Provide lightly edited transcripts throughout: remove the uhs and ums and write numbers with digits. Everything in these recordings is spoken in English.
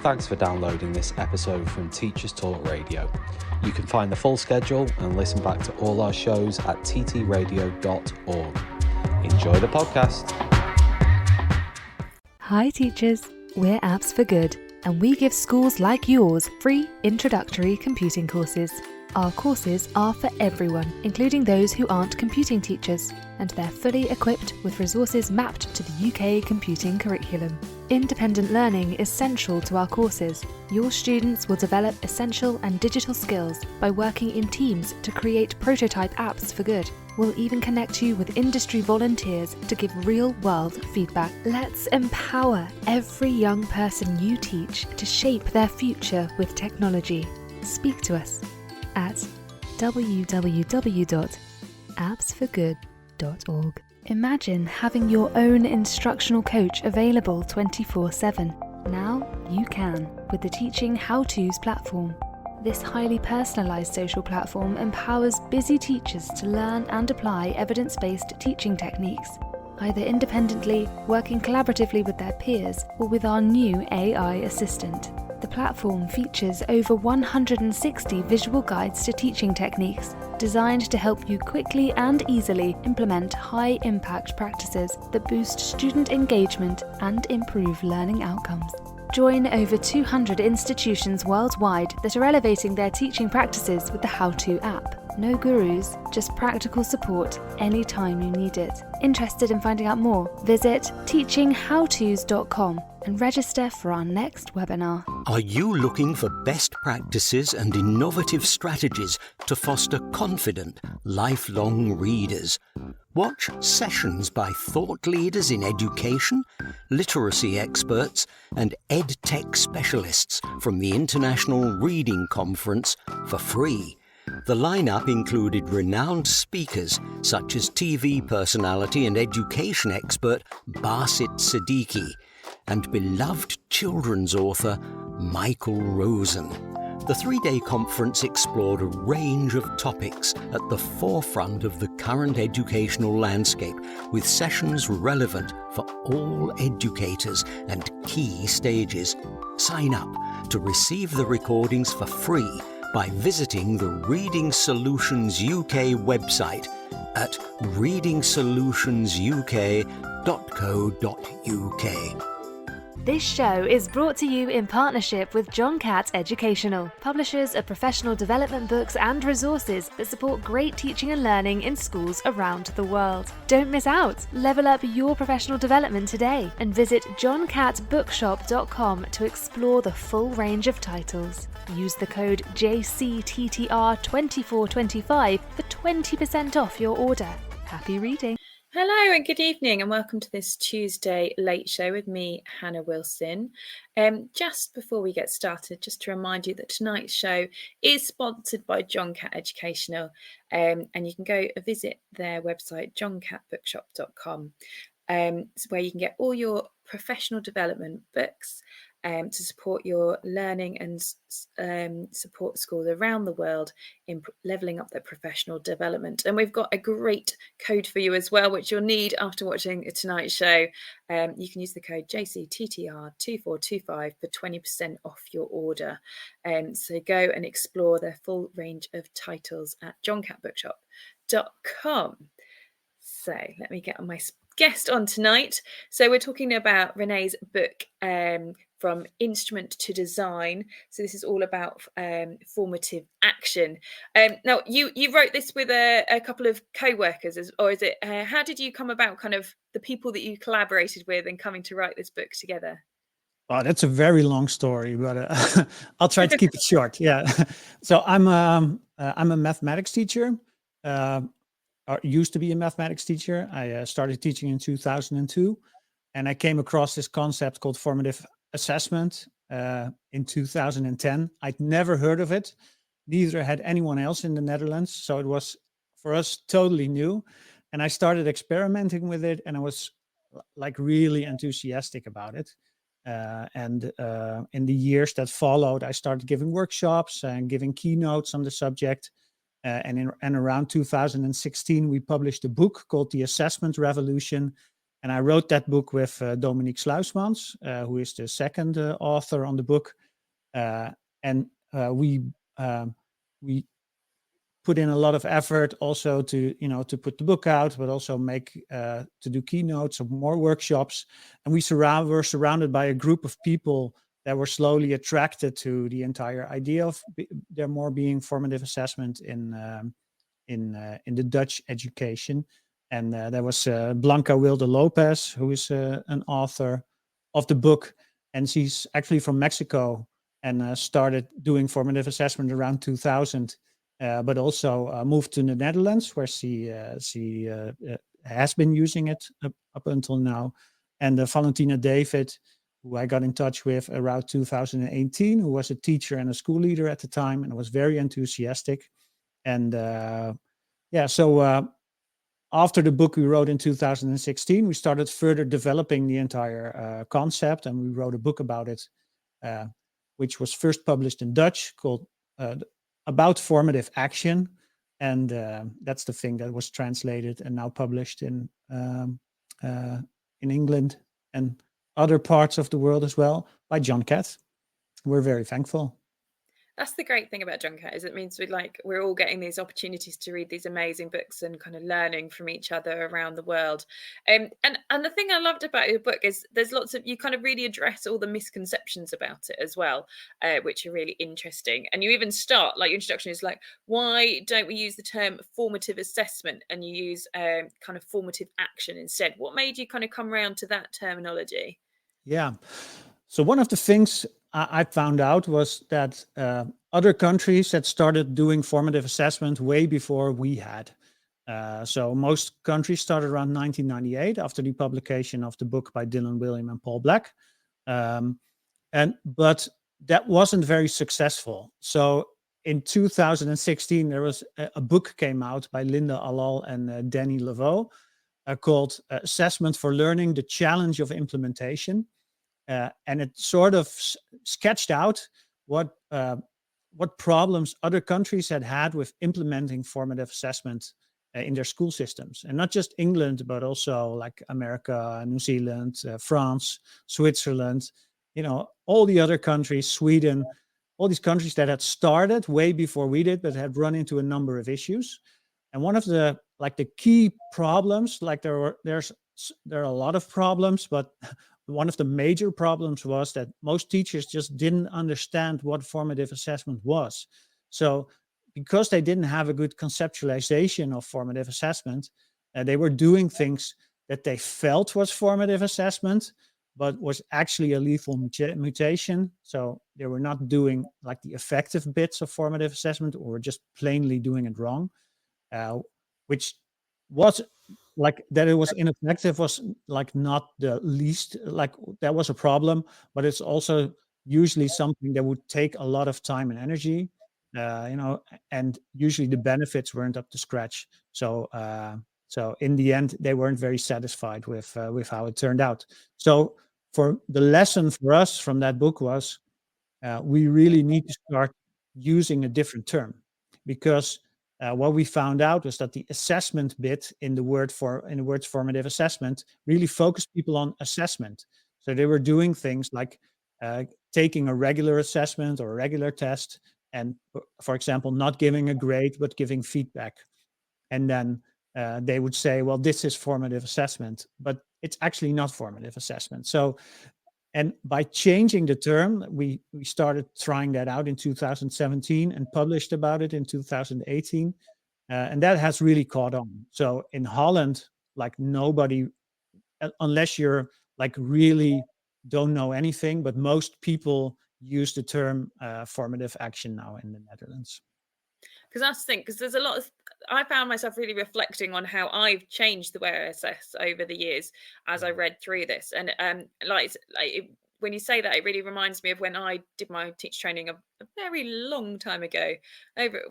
Thanks for downloading this episode from Teachers Talk Radio. You can find the full schedule and listen back to all our shows at ttradio.org. Enjoy the podcast. Hi teachers, we're Apps for Good, and we give schools like yours free introductory computing courses. Our courses are for everyone, including those who aren't computing teachers, and they're fully equipped with resources mapped to the UK computing curriculum. Independent learning is central to our courses. Your students will develop essential and digital skills by working in teams to create prototype apps for good. We'll even connect you with industry volunteers to give real-world feedback. Let's empower every young person you teach to shape their future with technology. Speak to us at www.appsforgood.org. Imagine having your own instructional coach available 24/7. Now you can with the Teaching How-Tos platform. This highly personalised social platform empowers busy teachers to learn and apply evidence-based teaching techniques, either independently, working collaboratively with their peers, or with our new AI assistant. The platform features over 160 visual guides to teaching techniques, designed to help you quickly and easily implement high-impact practices that boost student engagement and improve learning outcomes. Join over 200 institutions worldwide that are elevating their teaching practices with the How-To app. No gurus, just practical support anytime you need it. Interested in finding out more? Visit teachinghowtos.com and register for our next webinar. Are you looking for best practices and innovative strategies to foster confident, lifelong readers? Watch sessions by thought leaders in education, literacy experts, and EdTech specialists from the International Reading Conference for free. The lineup included renowned speakers such as TV personality and education expert Basit Siddiqui and beloved children's author Michael Rosen. The three-day conference explored a range of topics at the forefront of the current educational landscape, with sessions relevant for all educators and key stages. Sign up to receive the recordings for free by visiting the Reading Solutions UK website at readingssolutionsuk.co.uk. This show is brought to you in partnership with John Catt Educational, publishers of professional development books and resources that support great teaching and learning in schools around the world. Don't miss out! Level up your professional development today and visit johncattbookshop.com to explore the full range of titles. Use the code JCTTR2425 for 20% off your order. Happy reading! Hello and good evening and welcome to this Tuesday late show with me, Hannah Wilson. Just before we get started, just to remind you that tonight's show is sponsored by John Catt Educational, and you can go visit their website, johncattbookshop.com, where you can get all your professional development books to support your learning and support schools around the world in levelling up their professional development. And we've got a great code for you as well, which you'll need after watching tonight's show. You can use the code JCTTR2425 for 20% off your order. So go and explore their full range of titles at johncattbookshop.com. So let me get on my guest on tonight. So we're talking about Renee's book, From Instrument to Design. So this is all about formative action. Now, you wrote this with a couple of co-workers, or is it? How did you come about, kind of the people that you collaborated with and coming to write this book together? Oh, that's a very long story, but I'll try to keep it short. Yeah. So I'm a mathematics teacher. Used to be a mathematics teacher. I started teaching in 2002, and I came across this concept called formative assessment in 2010. I'd never heard of it. Neither had anyone else in the Netherlands. So it was, for us, totally new. And I started experimenting with it, and I was like really enthusiastic about it. And in the years that followed, I started giving workshops and giving keynotes on the subject. And around 2016, we published a book called The Assessment Revolution. And I wrote that book with Dominique Sluismans, who is the second author on the book. And we put in a lot of effort also to, to put the book out, but also to do keynotes or more workshops. And were surrounded by a group of people that were slowly attracted to the entire idea of there more being formative assessment in the Dutch education. And there was Blanca Wilde Lopez, who is an author of the book, and she's actually from Mexico and started doing formative assessment around 2000. But also moved to the Netherlands, where she has been using it up until now. And Valentina David, who I got in touch with around 2018, who was a teacher and a school leader at the time and was very enthusiastic. And so after the book we wrote in 2016, we started further developing the entire concept, and we wrote a book about it, which was first published in Dutch, called About Formative Action. And that's the thing that was translated and now published in England and other parts of the world as well by John Catt. We're very thankful. That's the great thing about John Catt, is it means we're all getting these opportunities to read these amazing books and kind of learning from each other around the world. And the thing I loved about your book is there's lots of, you kind of really address all the misconceptions about it as well, which are really interesting. And you even start, like, your introduction is like, why don't we use the term formative assessment and you use kind of formative action instead? What made you kind of come around to that terminology? Yeah. So one of the things I found out was that other countries had started doing formative assessment way before we had. So most countries started around 1998 after the publication of the book by Dylan William and Paul Black. But that wasn't very successful. So in 2016, there was a book came out by Linda Allal and Danny Laveau called Assessment for Learning, The Challenge of Implementation. And it sort of sketched out what problems other countries had with implementing formative assessment in their school systems. And not just England, but also like America, New Zealand, France, Switzerland, all the other countries, Sweden, all these countries that had started way before we did, but had run into a number of issues. And one of the key problems, there are a lot of problems, but one of the major problems was that most teachers just didn't understand what formative assessment was. So because they didn't have a good conceptualization of formative assessment, they were doing things that they felt was formative assessment, but was actually a lethal mutation. So they were not doing like the effective bits of formative assessment, or just plainly doing it wrong, which was like that it was ineffective was like not the least, like that was a problem, but it's also usually something that would take a lot of time and energy, and usually the benefits weren't up to scratch. So in the end, they weren't very satisfied with how it turned out. So for the lesson for us from that book was we really need to start using a different term, because what we found out was that the assessment bit in the words formative assessment really focused people on assessment. So they were doing things like taking a regular assessment or a regular test, and, for example, not giving a grade but giving feedback. And then they would say, well, this is formative assessment, but it's actually not formative assessment. So, and by changing the term, we started trying that out in 2017 and published about it in 2018. And that has really caught on. So in Holland, like nobody, unless you're like really don't know anything, but most people use the term formative action now in the Netherlands. Because that's the thing, because there's a lot of, I found myself really reflecting on how I've changed the way I assess over the years as I read through this. And when you say that, it really reminds me of when I did my teacher training a very long time ago,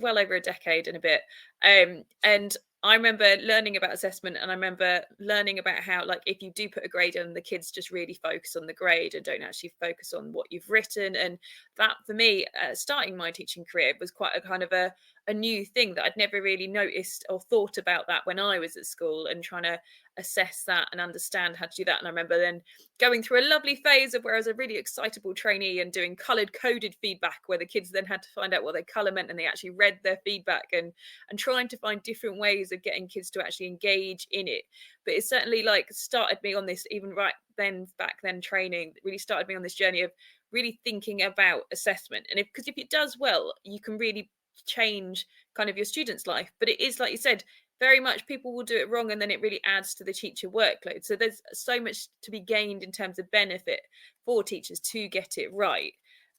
well over a decade and a bit. And I remember learning about assessment, and I remember learning about how, like, if you do put a grade on, the kids just really focus on the grade and don't actually focus on what you've written. And that, for me, starting my teaching career, was quite a kind of a a new thing that I'd never really noticed or thought about that when I was at school, and trying to assess that and understand how to do that. And I remember then going through a lovely phase of where I was a really excitable trainee and doing coloured coded feedback, where the kids then had to find out what their colour meant, and they actually read their feedback, and trying to find different ways of getting kids to actually engage in it. But it certainly like started me on this, even right then, back then, training really started me on this journey of really thinking about assessment. And because if it does well, you can really change kind of your student's life. But it is, like you said, very much people will do it wrong, and then it really adds to the teacher workload. So there's so much to be gained in terms of benefit for teachers to get it right.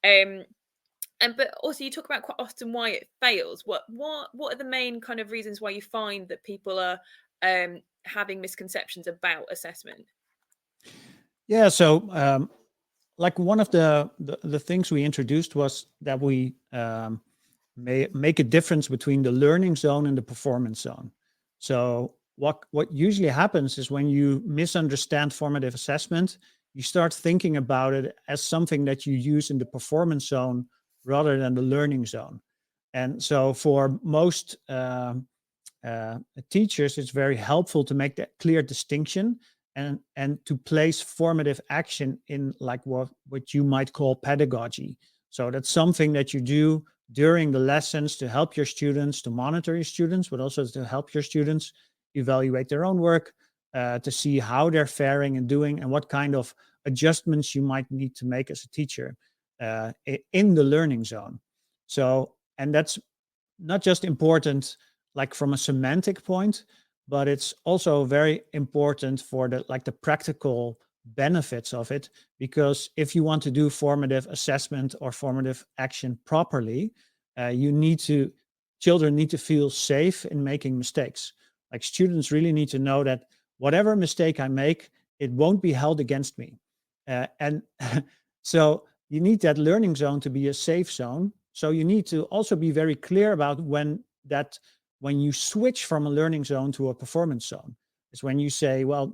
And but also you talk about quite often why it fails. What are the main kind of reasons why you find that people are having misconceptions about assessment? Yeah, so like one of the things we introduced was that we may make a difference between the learning zone and the performance zone. So what usually happens is when you misunderstand formative assessment, you start thinking about it as something that you use in the performance zone rather than the learning zone. And so for most teachers, it's very helpful to make that clear distinction and to place formative action in like what you might call pedagogy. So that's something that you do during the lessons to help your students, to monitor your students, but also to help your students evaluate their own work, to see how they're faring and doing, and what kind of adjustments you might need to make as a teacher in the learning zone. So, and that's not just important like from a semantic point, but it's also very important for the practical benefits of it. Because if you want to do formative assessment or formative action properly, children need to feel safe in making mistakes. Like students really need to know that whatever mistake I make, it won't be held against me. And so you need that learning zone to be a safe zone. So you need to also be very clear about when you switch from a learning zone to a performance zone. Is when you say, well,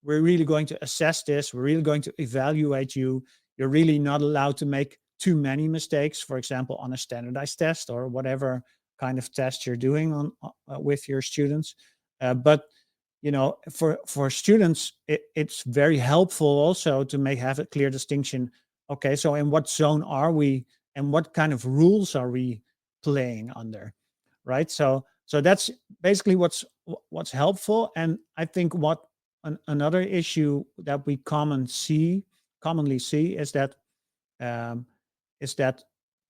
we're really going to assess this, we're really going to evaluate you. You're really not allowed to make too many mistakes, for example, on a standardized test or whatever kind of test you're doing with your students. But for students, it's very helpful also to have a clear distinction. Okay, so in what zone are we, and what kind of rules are we playing under, right? So that's basically what's helpful. And I think another issue that we commonly see is that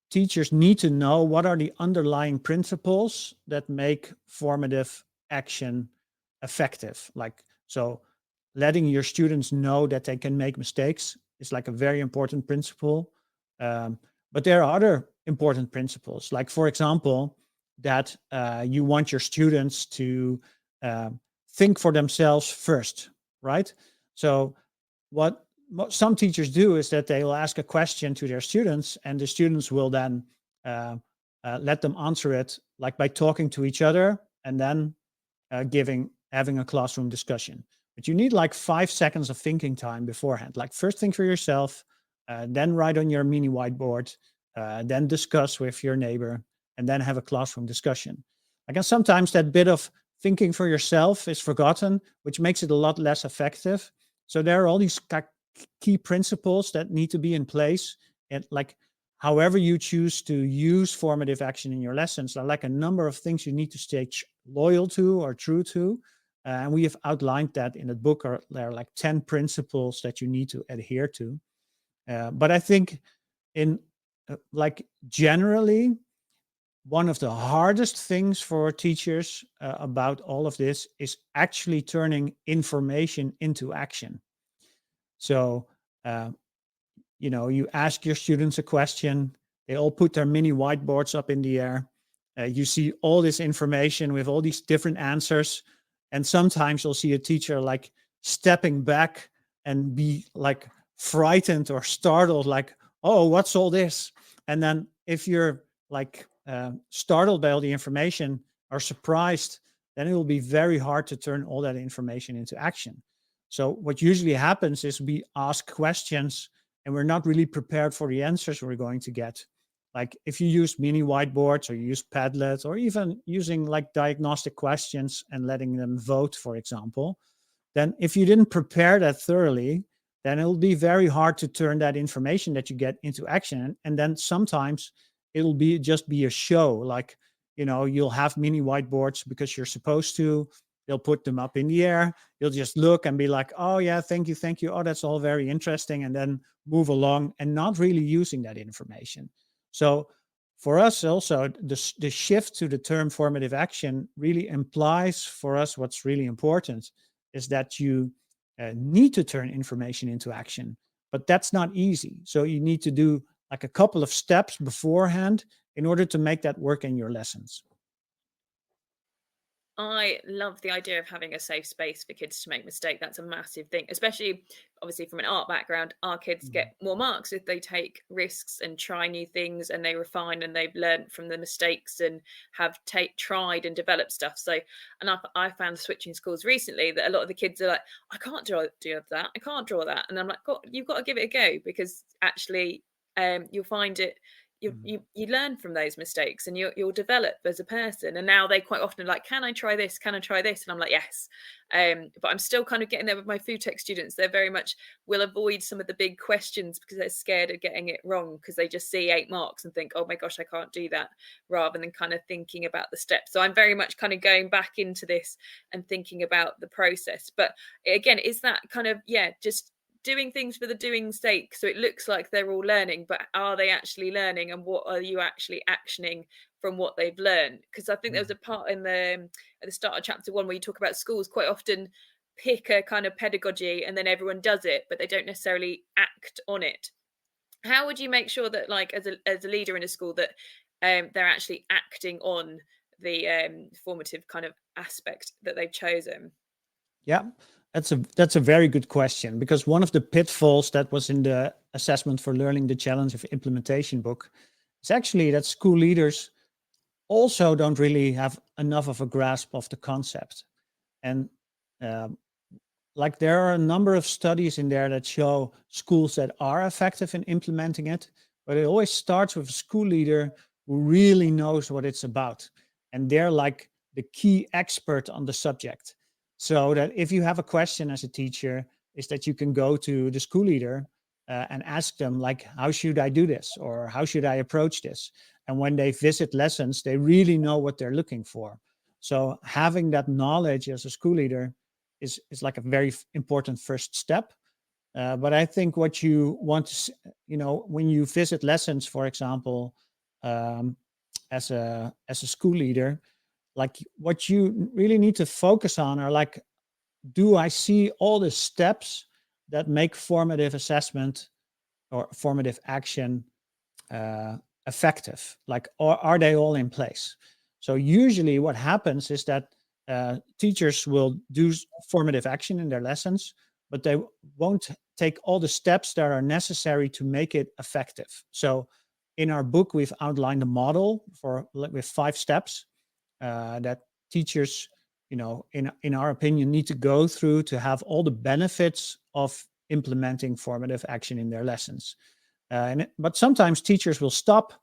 teachers need to know what are the underlying principles that make formative action effective. Like, so letting your students know that they can make mistakes is like a very important principle. But there are other important principles, like, for example, that you want your students to think for themselves first, right? So what some teachers do is that they will ask a question to their students, and the students will then let them answer it, like by talking to each other and then having a classroom discussion. But you need like 5 seconds of thinking time beforehand. Like, first think for yourself, then write on your mini whiteboard, then discuss with your neighbor, and then have a classroom discussion. I guess sometimes that bit of thinking for yourself is forgotten, which makes it a lot less effective. So there are all these key principles that need to be in place. And like, however you choose to use formative action in your lessons, there are like a number of things you need to stay loyal to or true to. And we have outlined that in the book. There are like 10 principles that you need to adhere to. But I think generally, one of the hardest things for teachers about all of this is actually turning information into action. So, you ask your students a question, they all put their mini whiteboards up in the air. You see all this information with all these different answers. And sometimes you'll see a teacher like stepping back and be like frightened or startled, like, oh, what's all this? And then if you're like startled by all the information or surprised, then it will be very hard to turn all that information into action. So what usually happens is we ask questions and we're not really prepared for the answers we're going to get. Like if you use mini whiteboards or you use Padlet or even using like diagnostic questions and letting them vote, for example, then if you didn't prepare that thoroughly, then it'll be very hard to turn that information that you get into action. And then sometimes it'll just be a show. Like, you'll have mini whiteboards because you're supposed to. They'll put them up in the air. You'll just look and be like, oh yeah, thank you, thank you. Oh, that's all very interesting. And then move along and not really using that information. So for us also, the shift to the term formative action really implies for us what's really important is that you need to turn information into action, but that's not easy. So you need to do like a couple of steps beforehand in order to make that work in your lessons. I love the idea of having a safe space for kids to make mistakes. That's a massive thing, especially obviously from an art background. Our kids get more marks if they take risks and try new things and they refine and they've learned from the mistakes and have tried and developed stuff. So, and I found switching schools recently that a lot of the kids are like, I can't do that. I can't draw that. And I'm like, God, you've got to give it a go, because actually you'll find it. You learn from those mistakes and you'll develop as a person. And now they quite often are like, can I try this? Can I try this? And I'm like, yes. But I'm still kind of getting there with my food tech students. They're very much will avoid some of the big questions because they're scared of getting it wrong, because they just see 8 marks and think, oh my gosh, I can't do that, rather than kind of thinking about the steps. So I'm very much kind of going back into this and thinking about the process. But again, is that kind of, just doing things for the doing sake, so it looks like they're all learning, but are they actually learning, and what are you actually actioning from what they've learned? Because I think there was a part at the start of chapter 1 where you talk about schools quite often pick a kind of pedagogy and then everyone does it, but they don't necessarily act on it. How would you make sure that, like, as a leader in a school, that they're actually acting on the formative kind of aspect that they've chosen? Yeah, that's a very good question, because one of the pitfalls that was in the Assessment for Learning the Challenge of Implementation book is actually that school leaders also don't really have enough of a grasp of the concept. And like there are a number of studies in there that show schools that are effective in implementing it, but it always starts with a school leader who really knows what it's about. And they're like the key expert on the subject. So that if you have a question as a teacher, is that you can go to the school leader and ask them, like, how should I do this? Or how should I approach this? And when they visit lessons, they really know what they're looking for. So having that knowledge as a school leader is like a very important first step. But I think what you want to, when you visit lessons, for example, as a school leader, like what you really need to focus on are like, do I see all the steps that make formative assessment or formative action effective? Like, or are they all in place? So usually what happens is that teachers will do formative action in their lessons, but they won't take all the steps that are necessary to make it effective. So in our book, we've outlined a model with 5 steps that teachers, in our opinion, need to go through to have all the benefits of implementing formative action in their lessons. But sometimes teachers will stop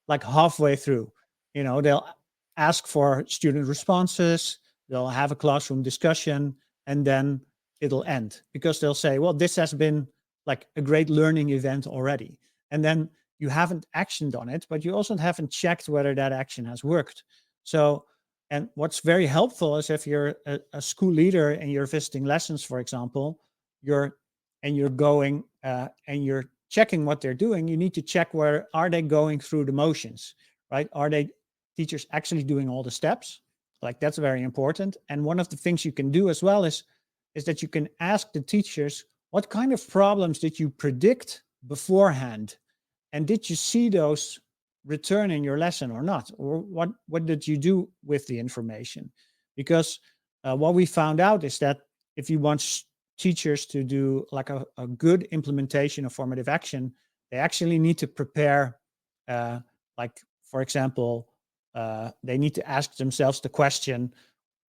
like halfway through. They'll ask for student responses, they'll have a classroom discussion, and then it'll end, because they'll say, well, this has been like a great learning event already. And then you haven't actioned on it, but you also haven't checked whether that action has worked. So, and what's very helpful is if you're a school leader and you're visiting lessons, for example, you're going and you're checking what they're doing, you need to check where are they going through the motions, right? Are they teachers actually doing all the steps? Like, that's very important. And one of the things you can do as well is that you can ask the teachers, what kind of problems did you predict beforehand? And did you see those return in your lesson or not? Or what did you do with the information? Because what we found out is that if you want teachers to do like a good implementation of formative action, they actually need to prepare, like, for example, they need to ask themselves the question,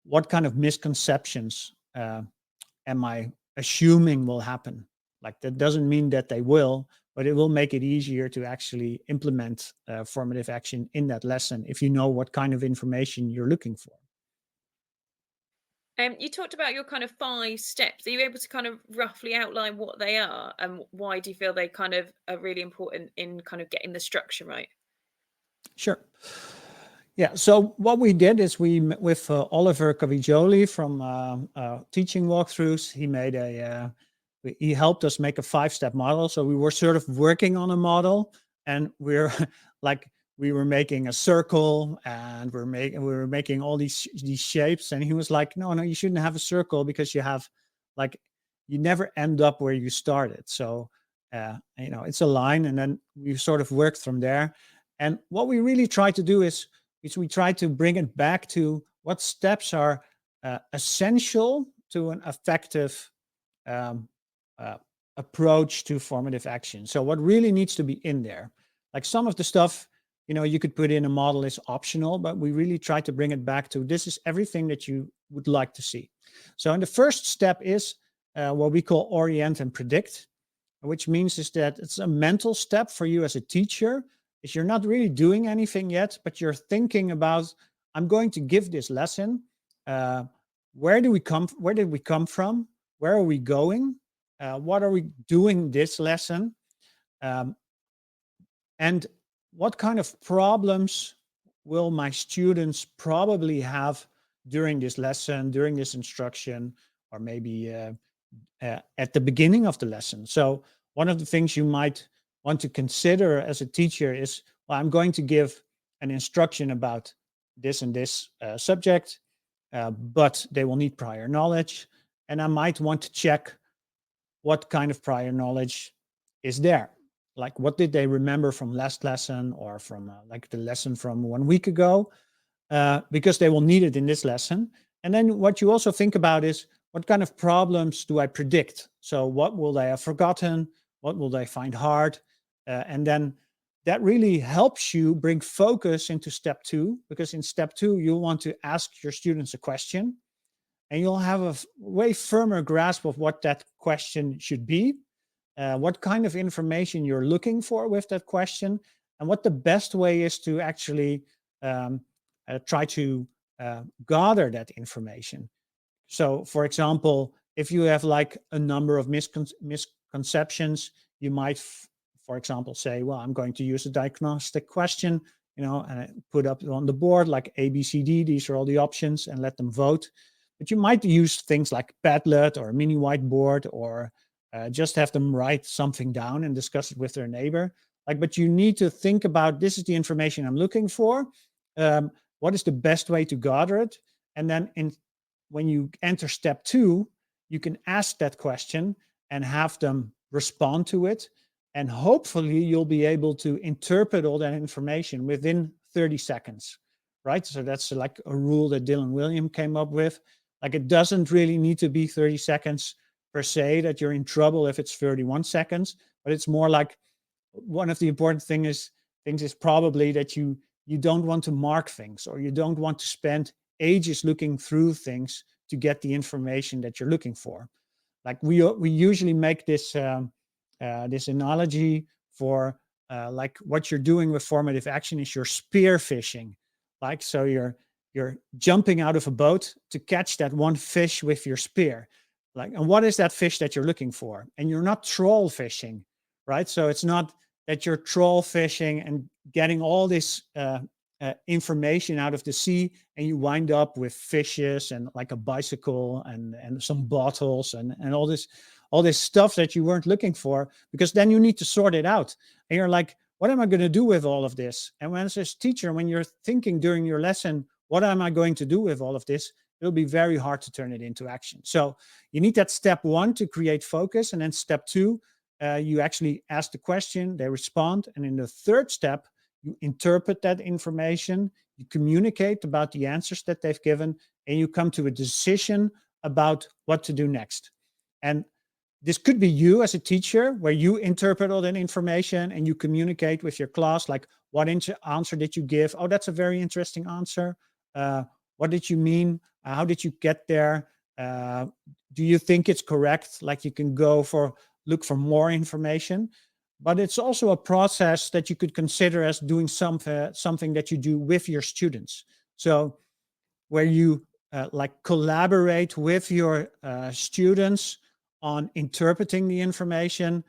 what kind of misconceptions am I assuming will happen? Like, that doesn't mean that they will, but it will make it easier to actually implement formative action in that lesson if you know what kind of information you're looking for. You talked about your kind of 5 steps. Are you able to kind of roughly outline what they are, and why do you feel they kind of are really important in kind of getting the structure right? Sure. Yeah, so what we did is with Oliver Cavigioli from Teaching Walkthroughs, he helped us make a 5-step model. So we were sort of working on a model, and we're like, we were making a circle, and we were making all these shapes, and he was like, no, you shouldn't have a circle, because you never end up where you started. So it's a line, and then we sort of worked from there. And what we really try to do is we try to bring it back to what steps are essential to an effective approach to formative action. So what really needs to be in there, like some of the stuff, you could put in a model is optional, but we really try to bring it back to this is everything that you would like to see. So in the first step is what we call orient and predict, which means is that it's a mental step for you as a teacher. Is you're not really doing anything yet, but you're thinking about, I'm going to give this lesson. Where did we come from? Where are we going? What are we doing this lesson? And what kind of problems will my students probably have during this lesson, during this instruction, or maybe at the beginning of the lesson? So one of the things you might want to consider as a teacher is, well, I'm going to give an instruction about this and this subject, but they will need prior knowledge. And I might want to check what kind of prior knowledge is there. Like, what did they remember from last lesson, or from like the lesson from 1 week ago, because they will need it in this lesson. And then what you also think about is, what kind of problems do I predict? So what will they have forgotten? What will they find hard? And then that really helps you bring focus into step 2, because in step 2, you'll want to ask your students a question, and you'll have a way firmer grasp of what that question should be, what kind of information you're looking for with that question, and what the best way is to actually try to gather that information. So, for example, if you have like a number of misconceptions, you might, for example, say, well, I'm going to use a diagnostic question, and I put up on the board like A, B, C, D, these are all the options, and let them vote. But you might use things like Padlet or a mini whiteboard, or just have them write something down and discuss it with their neighbor. But you need to think about, this is the information I'm looking for. What is the best way to gather it? And then when you enter step 2, you can ask that question and have them respond to it. And hopefully you'll be able to interpret all that information within 30 seconds, right? So that's like a rule that Dylan William came up with. Like, it doesn't really need to be 30 seconds per se that you're in trouble if it's 31 seconds, but it's more like, one of the important things is probably that you don't want to mark things, or you don't want to spend ages looking through things to get the information that you're looking for. Like, we usually make this this analogy for like, what you're doing with formative action is you're spear fishing. Like, so you're jumping out of a boat to catch that one fish with your spear. Like, and what is that fish that you're looking for? And you're not troll fishing, right? So it's not that you're troll fishing and getting all this information out of the sea, and you wind up with fishes and like a bicycle and some bottles and all this stuff that you weren't looking for, because then you need to sort it out. And you're like, what am I going to do with all of this? And when as a teacher, when you're thinking during your lesson, what am I going to do with all of this? It'll be very hard to turn it into action. So you need that step 1 to create focus. And then step 2, you actually ask the question, they respond. And in the third step, you interpret that information, you communicate about the answers that they've given, and you come to a decision about what to do next. And this could be you as a teacher, where you interpret all that information and you communicate with your class, like, what answer did you give? Oh, that's a very interesting answer. What did you mean? How did you get there? Do you think it's correct? Like, you can look for more information. but it's also a process that you could consider as doing something that you do with your students. So where you like collaborate with your students on interpreting the information,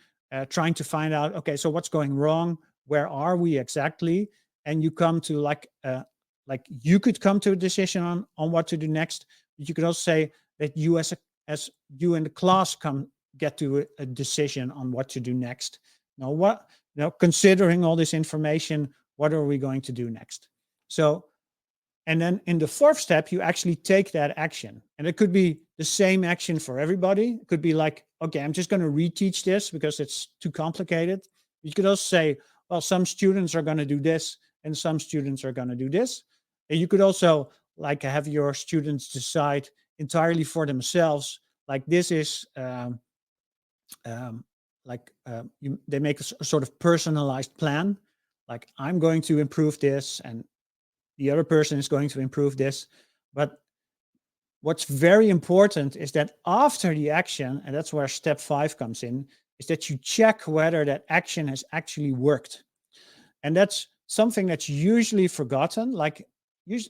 trying to find out, okay, so what's going wrong? Where are we exactly? And you come to like you could come to a decision on what to do next. But you could also say that you as you and the class get to a decision on what to do next. Now, considering all this information, what are we going to do next? So, and then in the fourth step, you actually take that action. And it could be the same action for everybody. It could be like, okay, I'm just going to reteach this because it's too complicated. You could also say, well, some students are going to do this and some students are going to do this. And you could also like have your students decide entirely for themselves, like this is they make a sort of personalized plan. Like I'm going to improve this and the other person is going to improve this. But what's very important is that after the action, and that's where step 5 comes in, is that you check whether that action has actually worked. And that's something that's usually forgotten. Like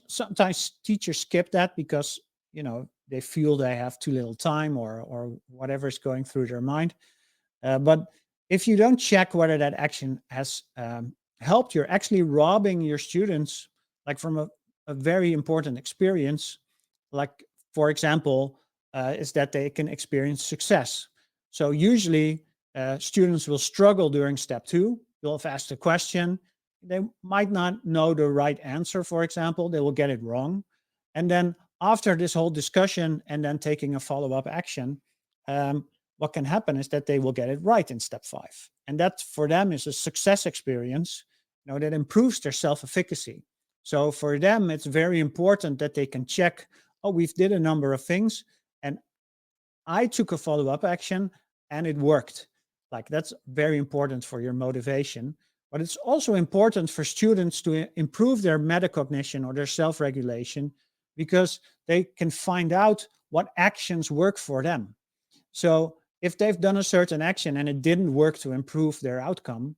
sometimes teachers skip that because, they feel they have too little time or whatever is going through their mind. But if you don't check whether that action has helped, you're actually robbing your students like from a very important experience. Like, for example, is that they can experience success. So usually students will struggle during step 2. You'll have asked a question. They might not know the right answer, for example. They will get it wrong. And then after this whole discussion and then taking a follow-up action, what can happen is that they will get it right in step 5. And that for them is a success experience, that improves their self-efficacy. So for them, it's very important that they can check, oh, we've did a number of things and I took a follow-up action and it worked. Like that's very important for your motivation. But it's also important for students to improve their metacognition or their self-regulation because they can find out what actions work for them. So if they've done a certain action and it didn't work to improve their outcome,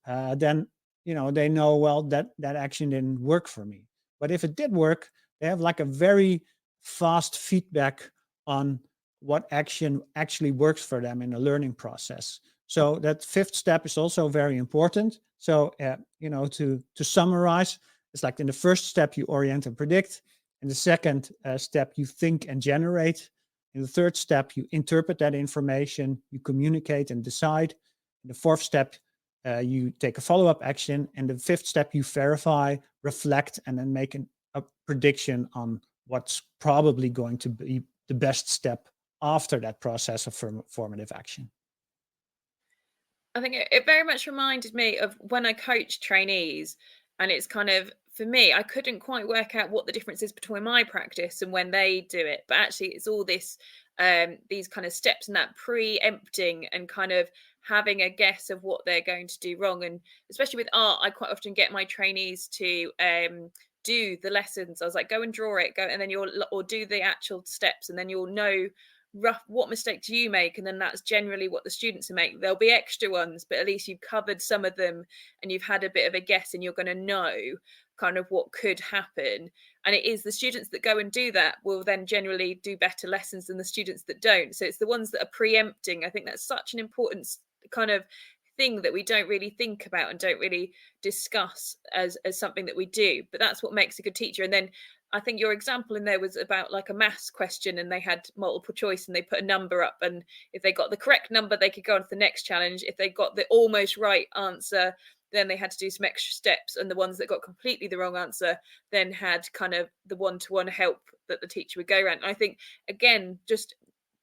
then they know, well, that action didn't work for me. But if it did work, they have like a very fast feedback on what action actually works for them in the learning process. So that 5th step is also very important. So to summarize, it's like in the first step you orient and predict. In the second step you think and generate. In the 3rd step, you interpret that information, you communicate and decide. In the 4th step, you take a follow-up action. And the 5th step, you verify, reflect, and then make a prediction on what's probably going to be the best step after that process of formative action. I think it very much reminded me of when I coach trainees, and it's kind of, for me, I couldn't quite work out what the difference is between my practice and when they do it. But actually, it's all this, these kind of steps and that preempting and kind of having a guess of what they're going to do wrong. And especially with art, I quite often get my trainees to do the lessons. I was like, go and draw it, and then or do the actual steps, and then you'll know rough what mistakes you make, and then that's generally what the students make. There'll be extra ones, but at least you've covered some of them and you've had a bit of a guess, and you're going to know kind of what could happen. And it is the students that go and do that will then generally do better lessons than the students that don't. So it's the ones that are preempting. I think that's such an important kind of thing that we don't really think about and don't really discuss as something that we do, but that's what makes a good teacher. And then I think your example in there was about like a maths question and they had multiple choice and they put a number up, and if they got the correct number they could go on to the next challenge. If they got the almost right answer, then they had to do some extra steps, and the ones that got completely the wrong answer then had kind of the one-to-one help that the teacher would go around. And I think, again, just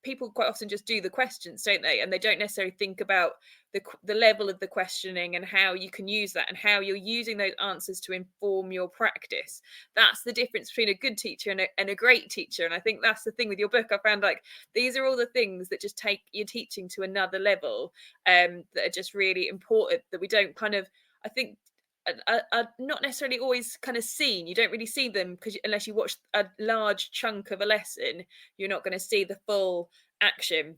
people quite often just do the questions, don't they? And they don't necessarily think about the level of the questioning and how you can use that and how you're using those answers to inform your practice. That's the difference between a good teacher and a great teacher. And I think that's the thing with your book. I found like these are all the things that just take your teaching to another level, that are just really important, that we don't kind of, I think, are not necessarily always kind of seen. You don't really see them because unless you watch a large chunk of a lesson, you're not going to see the full action.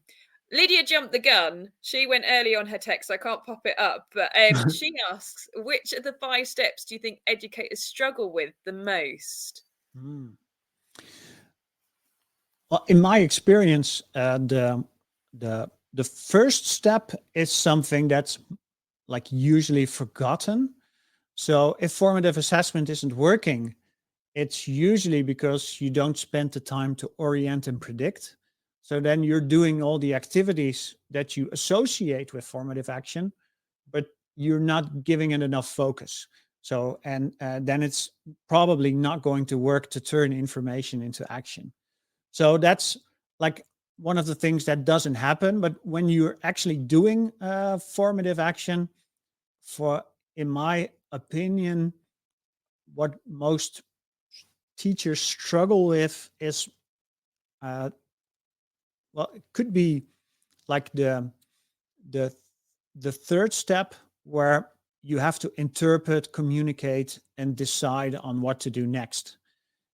Lydia jumped the gun. She went early on her text, so I can't pop it up. But she asks, which of the 5 steps do you think educators struggle with the most? Well, in my experience, the first step is something that's like usually forgotten. So if formative assessment isn't working, it's usually because you don't spend the time to orient and predict. So then you're doing all the activities that you associate with formative action, but you're not giving it enough focus. So, and then it's probably not going to work to turn information into action. So that's like one of the things that doesn't happen. But when you're actually doing formative action, for in my opinion, what most teachers struggle with is, well, it could be like the the third step where you have to interpret, communicate, and decide on what to do next.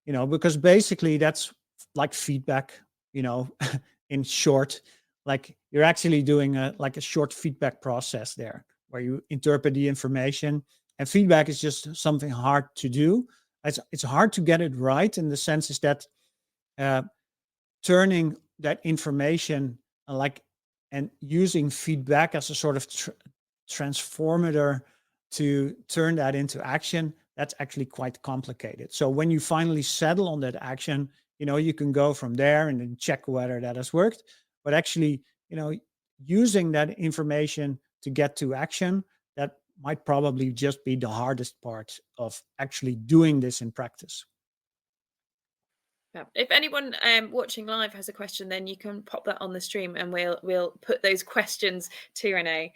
Because basically that's like feedback, in short, like you're actually doing a short feedback process there where you interpret the information, and feedback is just something hard to do. It's hard to get it right, in the sense is that uh, turning that information like and using feedback as a sort of transformator to turn that into action, that's actually quite complicated. So when you finally settle on that action, you can go from there and then check whether that has worked. But actually, using that information to get to action, that might probably just be the hardest part of actually doing this in practice. Yeah. If anyone watching live has a question, then you can pop that on the stream, and we'll put those questions to Renee.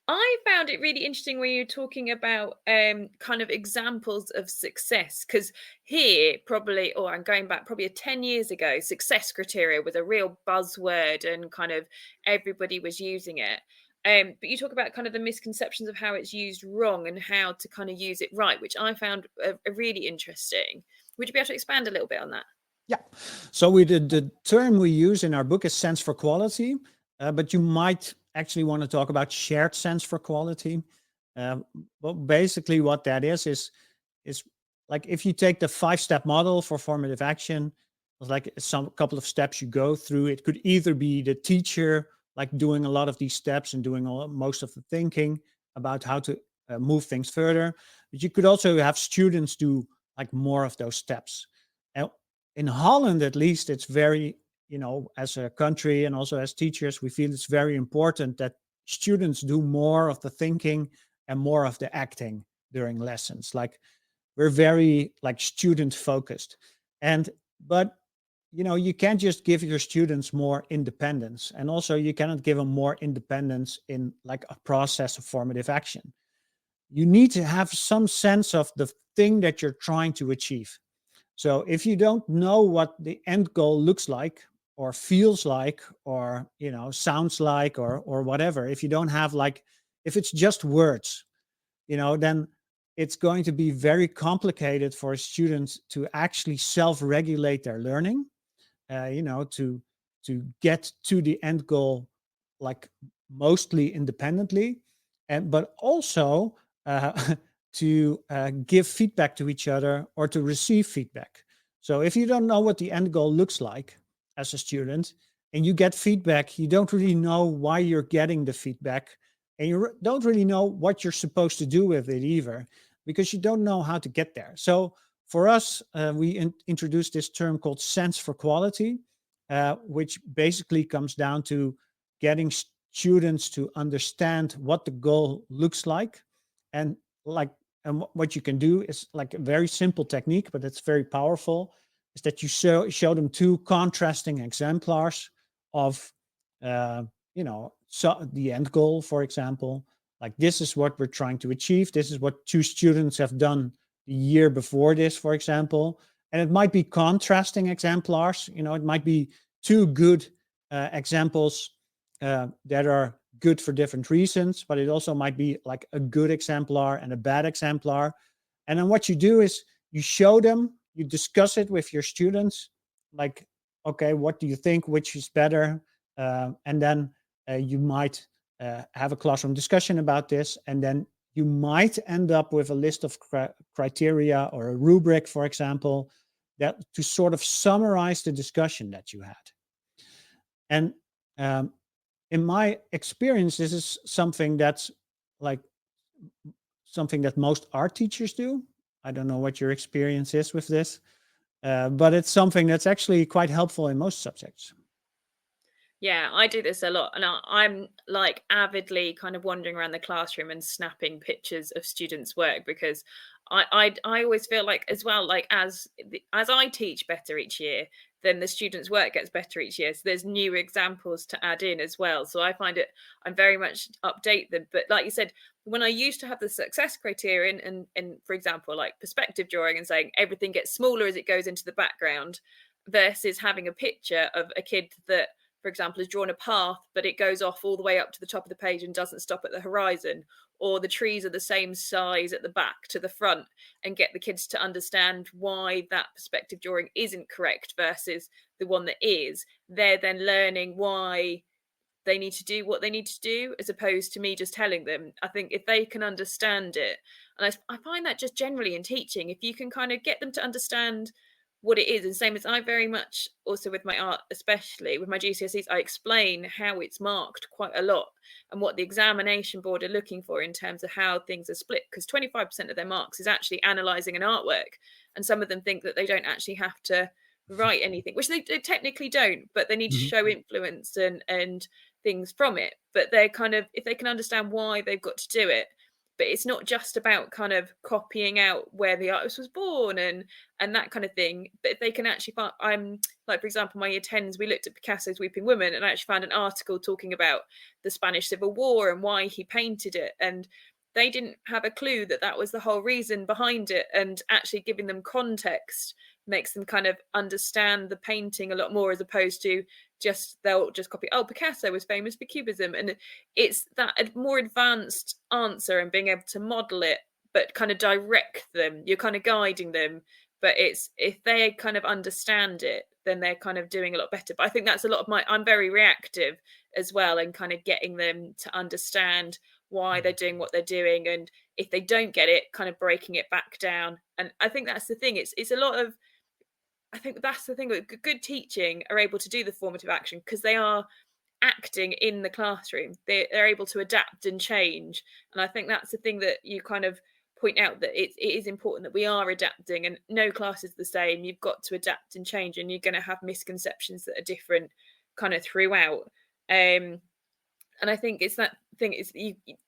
I found it really interesting when you're talking about kind of examples of success, because here probably, or I'm going back probably 10 years ago, success criteria was a real buzzword and kind of everybody was using it. But you talk about kind of the misconceptions of how it's used wrong and how to kind of use it right, which I found a really interesting. Would you be able to expand a little bit on that? Yeah. So the term we use in our book is sense for quality, but you might actually want to talk about shared sense for quality. Well, basically what that is like if you take the 5-step model for formative action, it's like some couple of steps you go through. It could either be the teacher like doing a lot of these steps and doing most of the thinking about how to move things further, but you could also have students do like more of those steps. And in Holland, at least, it's very, as a country and also as teachers, we feel it's very important that students do more of the thinking and more of the acting during lessons. Like we're very like student focused. But you can't just give your students more independence, and also you cannot give them more independence in like a process of formative action. You need to have some sense of the thing that you're trying to achieve. So if you don't know what the end goal looks like or feels like or sounds like or whatever, if you don't have like, if it's just words, then it's going to be very complicated for students to actually self-regulate their learning, to get to the end goal like mostly independently, but also to give feedback to each other or to receive feedback. So if you don't know what the end goal looks like as a student and you get feedback, you don't really know why you're getting the feedback, and you don't really know what you're supposed to do with it either, because you don't know how to get there. So for us, we introduced this term called sense for quality, which basically comes down to getting students to understand what the goal looks like. And like, and what you can do is like a very simple technique, but it's very powerful, is that you show them 2 contrasting exemplars of, so the end goal, for example. Like, this is what we're trying to achieve. This is what 2 students have done the year before this, for example. And it might be contrasting exemplars. It might be 2 good examples that are good for different reasons, but it also might be like a good exemplar and a bad exemplar. And then what you do is you show them, you discuss it with your students, like, okay, what do you think, which is better? And then you might have a classroom discussion about this, and then you might end up with a list of criteria or a rubric, for example, that to sort of summarize the discussion that you had. And in my experience, this is something that's like something that most art teachers do. I don't know what your experience is with this, but it's something that's actually quite helpful in most subjects. Yeah, I do this a lot, and I'm like avidly kind of wandering around the classroom and snapping pictures of students' work, because I always feel like, as well, like as I teach better each year, then the students' work gets better each year. So there's new examples to add in as well. So I find it, I'm very much update them. But like you said, when I used to have the success criterion and for example, like perspective drawing and saying everything gets smaller as it goes into the background, versus having a picture of a kid that, for example, has drawn a path, but it goes off all the way up to the top of the page and doesn't stop at the horizon, or the trees are the same size at the back to the front, and get the kids to understand why that perspective drawing isn't correct versus the one that is. They're then learning why they need to do what they need to do, as opposed to me just telling them. I think if they can understand it, and I find that just generally in teaching, if you can kind of get them to understand what it is, and same as I very much also with my art, especially with my GCSEs, I explain how it's marked quite a lot and what the examination board are looking for in terms of how things are split, because 25% of their marks is actually analysing an artwork, and some of them think that they don't actually have to write anything, which they technically don't, but they need to show influence and things from it. But they're kind of, if they can understand why they've got to do it, but it's not just about kind of copying out where the artist was born and that kind of thing. But if they can actually find, I'm like, for example, my year 10s, we looked at Picasso's Weeping Woman, and I actually found an article talking about the Spanish Civil War and why he painted it, and they didn't have a clue that that was the whole reason behind it. And actually giving them context makes them kind of understand the painting a lot more, as opposed to just, they'll just copy, oh, Picasso was famous for cubism. And it's that more advanced answer, and being able to model it but kind of direct them, you're kind of guiding them. But it's, if they kind of understand it, then they're kind of doing a lot better. But I think that's a lot of my, I'm very reactive as well, and kind of getting them to understand why they're doing what they're doing, and if they don't get it, kind of breaking it back down. And I think that's the thing, it's a lot of, I think that's the thing with good teaching are able to do the formative action, because they are acting in the classroom. They're able to adapt and change. And I think that's the thing that you kind of point out, that it is important that we are adapting, and no class is the same. You've got to adapt and change, and you're going to have misconceptions that are different kind of throughout. And I think it's that thing, is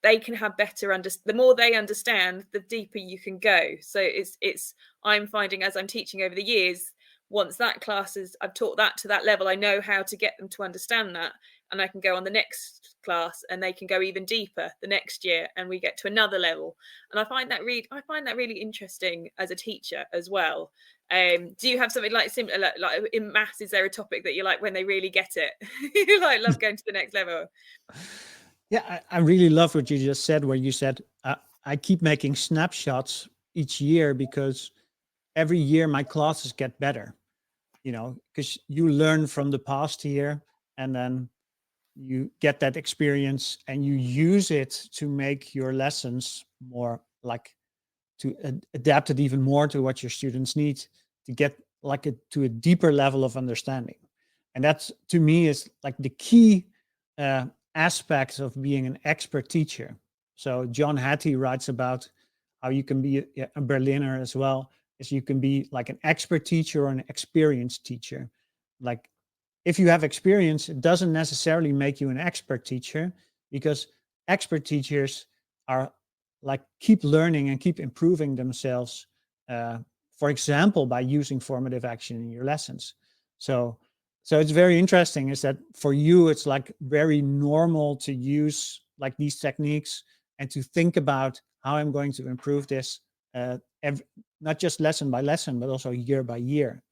they can have better the more they understand, the deeper you can go. So it's I'm finding, as I'm teaching over the years, once that class is, I've taught that to that level, I know how to get them to understand that, and I can go on the next class and they can go even deeper the next year, and we get to another level. And I find that really interesting as a teacher as well. Do you have something like similar, like in maths, is there a topic that you like when they really get it? You like love going to the next level? Yeah, I really love what you just said, where you said, I keep making snapshots each year because every year my classes get better, because you learn from the past year, and then you get that experience and you use it to make your lessons more like, to adapt it even more to what your students need, to get like to a deeper level of understanding. And that's, to me, is like the key aspects of being an expert teacher. So John Hattie writes about how you can be a Berliner as well, is you can be like an expert teacher or an experienced teacher. Like, if you have experience, it doesn't necessarily make you an expert teacher, because expert teachers are like keep learning and keep improving themselves, for example, by using formative action in your lessons. So it's very interesting, is that for you, it's like very normal to use like these techniques and to think about how I'm going to improve this, not just lesson by lesson, but also year by year,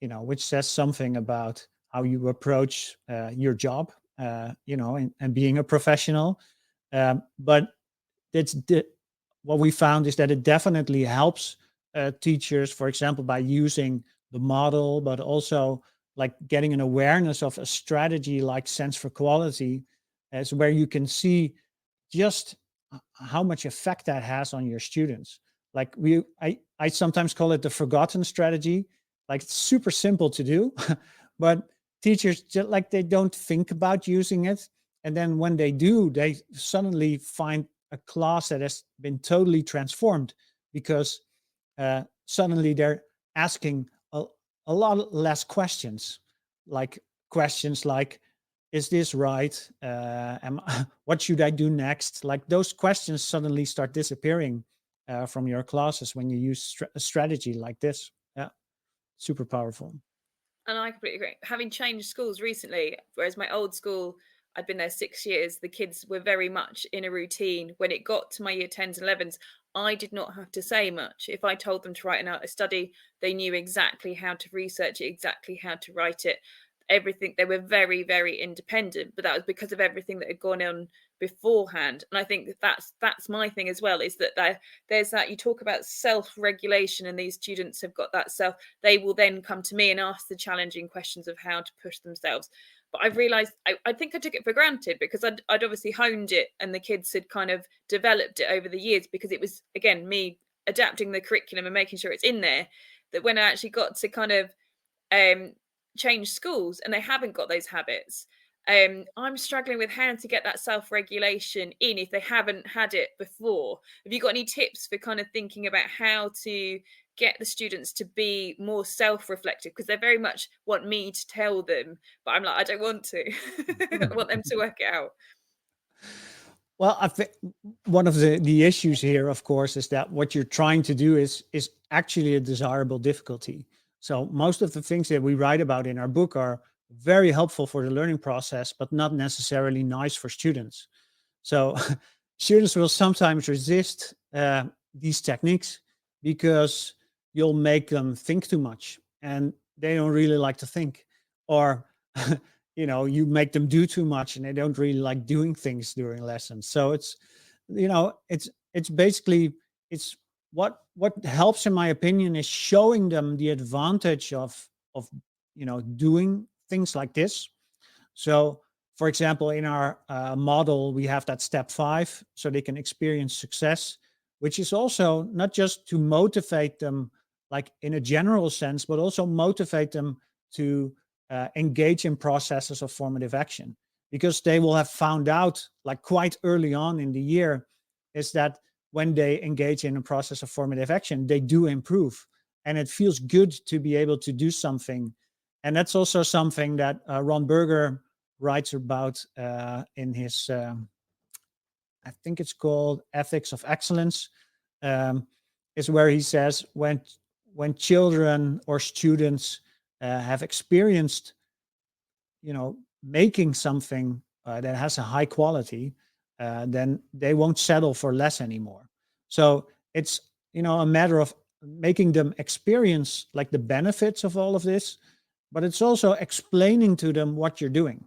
which says something about how you approach your job, and being a professional. But what we found is that it definitely helps teachers, for example, by using the model, but also like getting an awareness of a strategy like sense for quality, is where you can see just how much effect that has on your students. Like I sometimes call it the forgotten strategy. Like it's super simple to do, but teachers just like they don't think about using it. And then when they do, they suddenly find a class that has been totally transformed because suddenly they're asking a lot less questions, like questions like, is this right? What should I do next? Like those questions suddenly start disappearing from your classes when you use a strategy like this. Yeah, super powerful. And I completely agree. Having changed schools recently, whereas my old school, I'd been there 6 years, the kids were very much in a routine. When it got to my year 10s and 11s, I did not have to say much. If I told them to write out a study, they knew exactly how to research it, exactly how to write it. Everything, they were very, very independent, but that was because of everything that had gone on beforehand. And I think that's my thing as well, is that there's that, you talk about self-regulation, and these students have got that self, they will then come to me and ask the challenging questions of how to push themselves. But I've realized, I think I took it for granted because I'd obviously honed it and the kids had kind of developed it over the years, because it was, again, me adapting the curriculum and making sure it's in there, that when I actually got to kind of change schools and they haven't got those habits, I'm struggling with how to get that self-regulation in if they haven't had it before. Have you got any tips for kind of thinking about how to get the students to be more self-reflective? Because they very much want me to tell them, but I'm like, I don't want to. I want them to work it out. Well, I think one of the issues here, of course, is that what you're trying to do is actually a desirable difficulty. So most of the things that we write about in our book are very helpful for the learning process, but not necessarily nice for students. So students will sometimes resist these techniques because you'll make them think too much, and they don't really like to think, or you make them do too much and they don't really like doing things during lessons. So it's basically, it's what helps, in my opinion, is showing them the advantage of doing things like this. So, for example, in our model, we have that step 5, so they can experience success, which is also not just to motivate them, like in a general sense, but also motivate them to engage in processes of formative action, because they will have found out, like quite early on in the year, is that when they engage in a process of formative action, they do improve, and it feels good to be able to do something. And that's also something that Ron Berger writes about in his, I think it's called Ethics of Excellence, is where he says when children or students have experienced, making something that has a high quality, then they won't settle for less anymore. So it's, a matter of making them experience like the benefits of all of this, but it's also explaining to them what you're doing,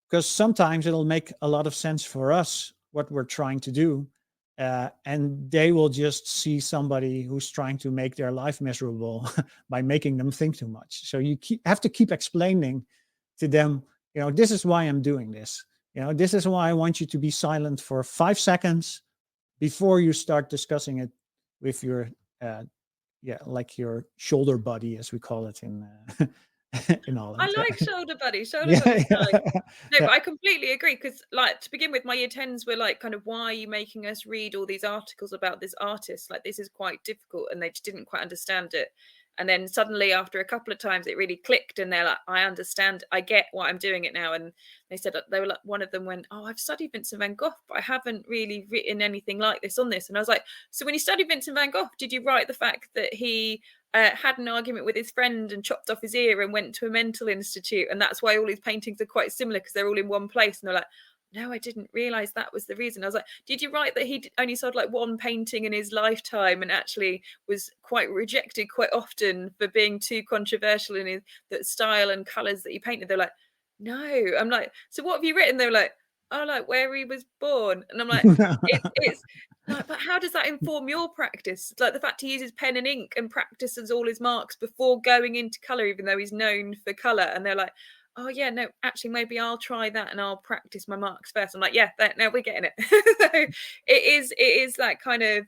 because sometimes it'll make a lot of sense for us what we're trying to do, and they will just see somebody who's trying to make their life miserable by making them think too much. So you have to keep explaining to them, this is why I'm doing this. This is why I want you to be silent for 5 seconds before you start discussing it with your like your shoulder buddy, as we call it in in I Holland. like shoulder buddy. Shoulder Yeah, buddy's yeah, nice. No, yeah. but I completely agree, because, like, to begin with, my year 10s were like, kind of, why are you making us read all these articles about this artist? Like, this is quite difficult, and they just didn't quite understand it. And then suddenly, after a couple of times, it really clicked, and they're like, I understand, I get why I'm doing it now. And they said, they were like, one of them went, oh, I've studied Vincent van Gogh, but I haven't really written anything like this on this. And I was like, so when you studied Vincent van Gogh, did you write the fact that he had an argument with his friend and chopped off his ear and went to a mental institute, and that's why all his paintings are quite similar, because they're all in one place? And they're like, no, I didn't realize that was the reason. I was like, did you write that he only sold like one painting in his lifetime and actually was quite rejected quite often for being too controversial in his that style and colors that he painted? They're like, no. I'm like, so what have you written? They were like, oh, like where he was born. And I'm like, it's Like, but how does that inform your practice? Like the fact he uses pen and ink and practices all his marks before going into colour, even though he's known for colour. And they're like, oh yeah, no, actually maybe I'll try that and I'll practice my marks first. I'm like, yeah, now we're getting it. So it is that kind of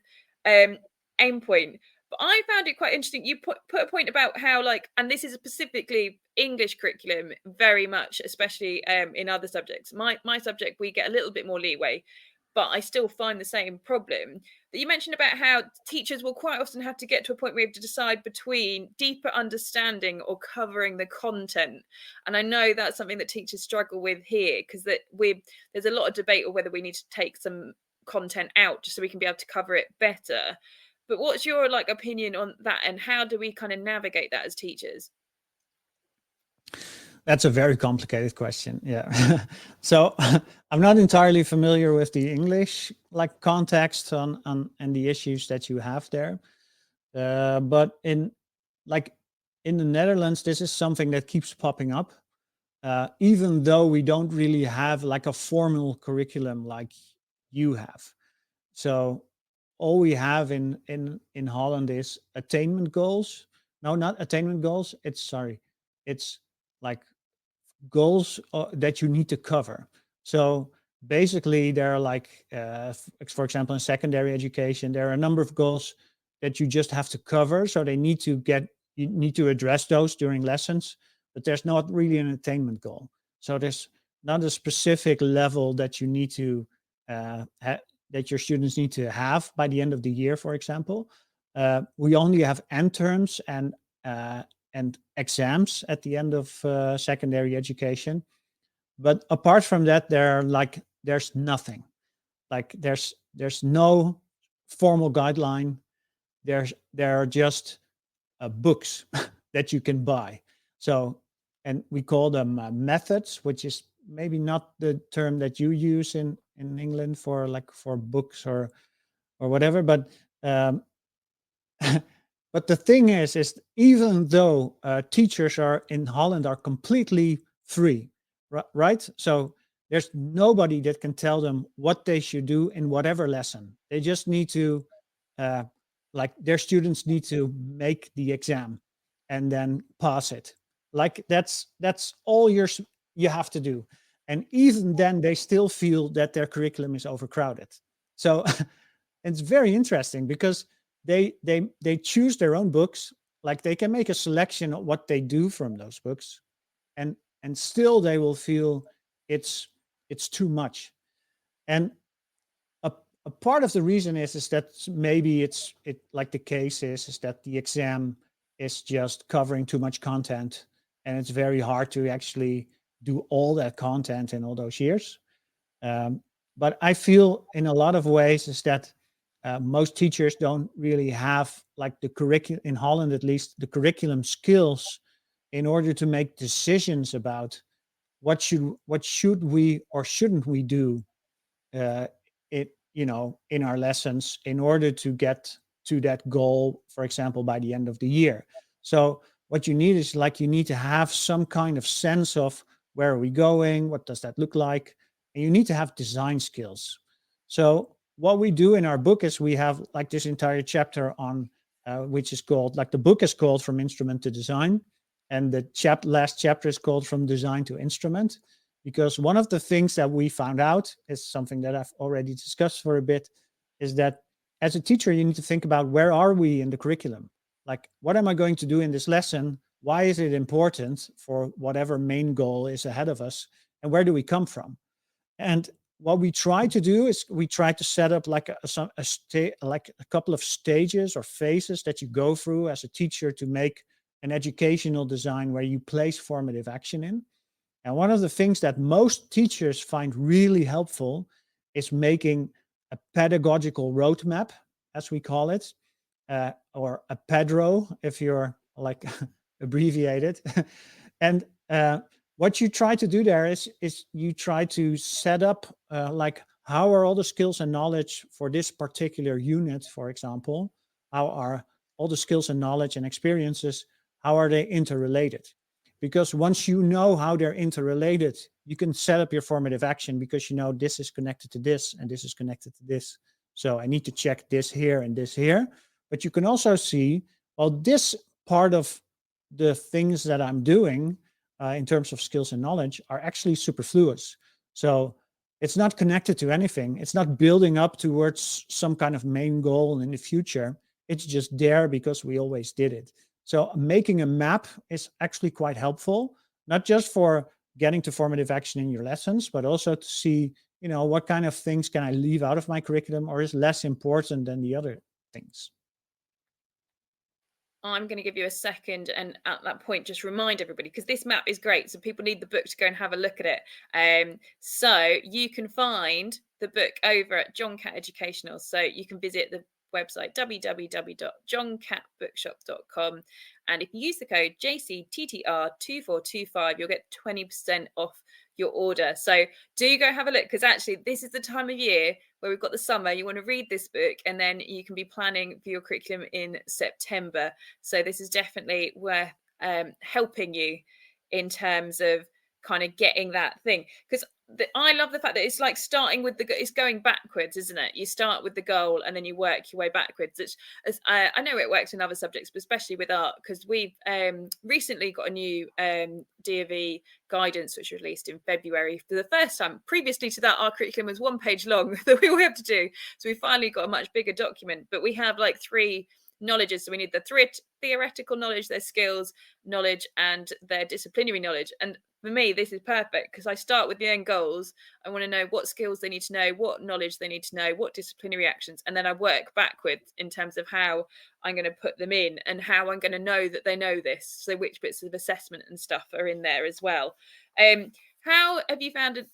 aim point. But I found it quite interesting. You put a point about how, like, and this is specifically English curriculum, very much, especially in other subjects. My subject, we get a little bit more leeway, but I still find the same problem that you mentioned about how teachers will quite often have to get to a point where you have to decide between deeper understanding or covering the content. And I know that's something that teachers struggle with here, because there's a lot of debate on whether we need to take some content out just so we can be able to cover it better. But what's your opinion on that, and how do we kind of navigate that as teachers? That's a very complicated question. Yeah. So I'm not entirely familiar with the English context on and the issues that you have there. But in the Netherlands, this is something that keeps popping up. Even though we don't really have a formal curriculum like you have. So all we have in Holland is attainment goals. No, not attainment goals. It's like goals that you need to cover. So basically, there are for example, in secondary education, there are a number of goals that you just have to cover. So you need to address those during lessons, but there's not really an attainment goal. So there's not a specific level that you need to that your students need to have by the end of the year, for example. We only have end terms and exams at the end of secondary education. But apart from that, there's nothing. There's no formal guideline. There are just books that you can buy. So, and we call them methods, which is maybe not the term that you use in England for books or whatever. But but the thing is even though teachers in Holland are completely free, right? So there's nobody that can tell them what they should do in whatever lesson. They just need to, their students need to make the exam and then pass it. That's all you have to do. And even then, they still feel that their curriculum is overcrowded. So it's very interesting because they choose their own books. They can make a selection of what they do from those books, and still they will feel it's too much. And a part of the reason is that maybe the case is that the exam is just covering too much content, and it's very hard to actually do all that content in all those years. But I feel in a lot of ways is that most teachers don't really have the curriculum in Holland, at least the curriculum skills in order to make decisions about what should we or shouldn't we do in our lessons in order to get to that goal, for example, by the end of the year. So what you need is you need to have some kind of sense of where are we going, what does that look like, and you need to have design skills. So what we do in our book is we have this entire chapter on which is called the book is called From Instrument to Design, and the last chapter is called From Design to Instrument. Because one of the things that we found out is something that I've already discussed for a bit, is that as a teacher, you need to think about where are we in the curriculum? What am I going to do in this lesson? Why is it important for whatever main goal is ahead of us? And where do we come from? And what we try to do is we try to set up a couple of stages or phases that you go through as a teacher to make an educational design where you place formative action in. And one of the things that most teachers find really helpful is making a pedagogical roadmap, as we call it, or a PEDRO, if you're abbreviated. And what you try to do there is you try to set up how are all the skills and knowledge for this particular unit, for example, how are all the skills and knowledge and experiences, how are they interrelated? Because once you know how they're interrelated, you can set up your formative action because this is connected to this and this is connected to this. So I need to check this here and this here. But you can also see, well, this part of the things that I'm doing in terms of skills and knowledge are actually superfluous. So it's not connected to anything. It's not building up towards some kind of main goal in the future. It's just there because we always did it. So making a map is actually quite helpful, not just for getting to formative action in your lessons, but also to see, what kind of things can I leave out of my curriculum or is less important than the other things. I'm going to give you a second and at that point just remind everybody, because this map is great, so people need the book to go and have a look at it. So you can find the book over at John Catt Educational. So you can visit the website www.johncatbookshop.com, and if you use the code JCTTR2425 you'll get 20% off your order. So do go have a look, because actually this is the time of year where we've got the summer. You want to read this book and then you can be planning for your curriculum in September. So this is definitely worth helping you in terms of kind of getting that thing, because I love the fact that it's like starting with it's going backwards, isn't it? You start with the goal and then you work your way backwards. I know it works in other subjects, but especially with art, because we've recently got a new DofE guidance which was released in February for the first time. Previously to that, our curriculum was 1 page long that we all have to do. So we finally got a much bigger document, but we have like 3 knowledges. So we need the theoretical knowledge, their skills knowledge, and their disciplinary knowledge. And for me, this is perfect because I start with the end goals. I want to know what skills they need to know, what knowledge they need to know, what disciplinary actions, and then I work backwards in terms of how I'm going to put them in and how I'm going to know that they know this. So which bits of assessment and stuff are in there as well. How have you found it?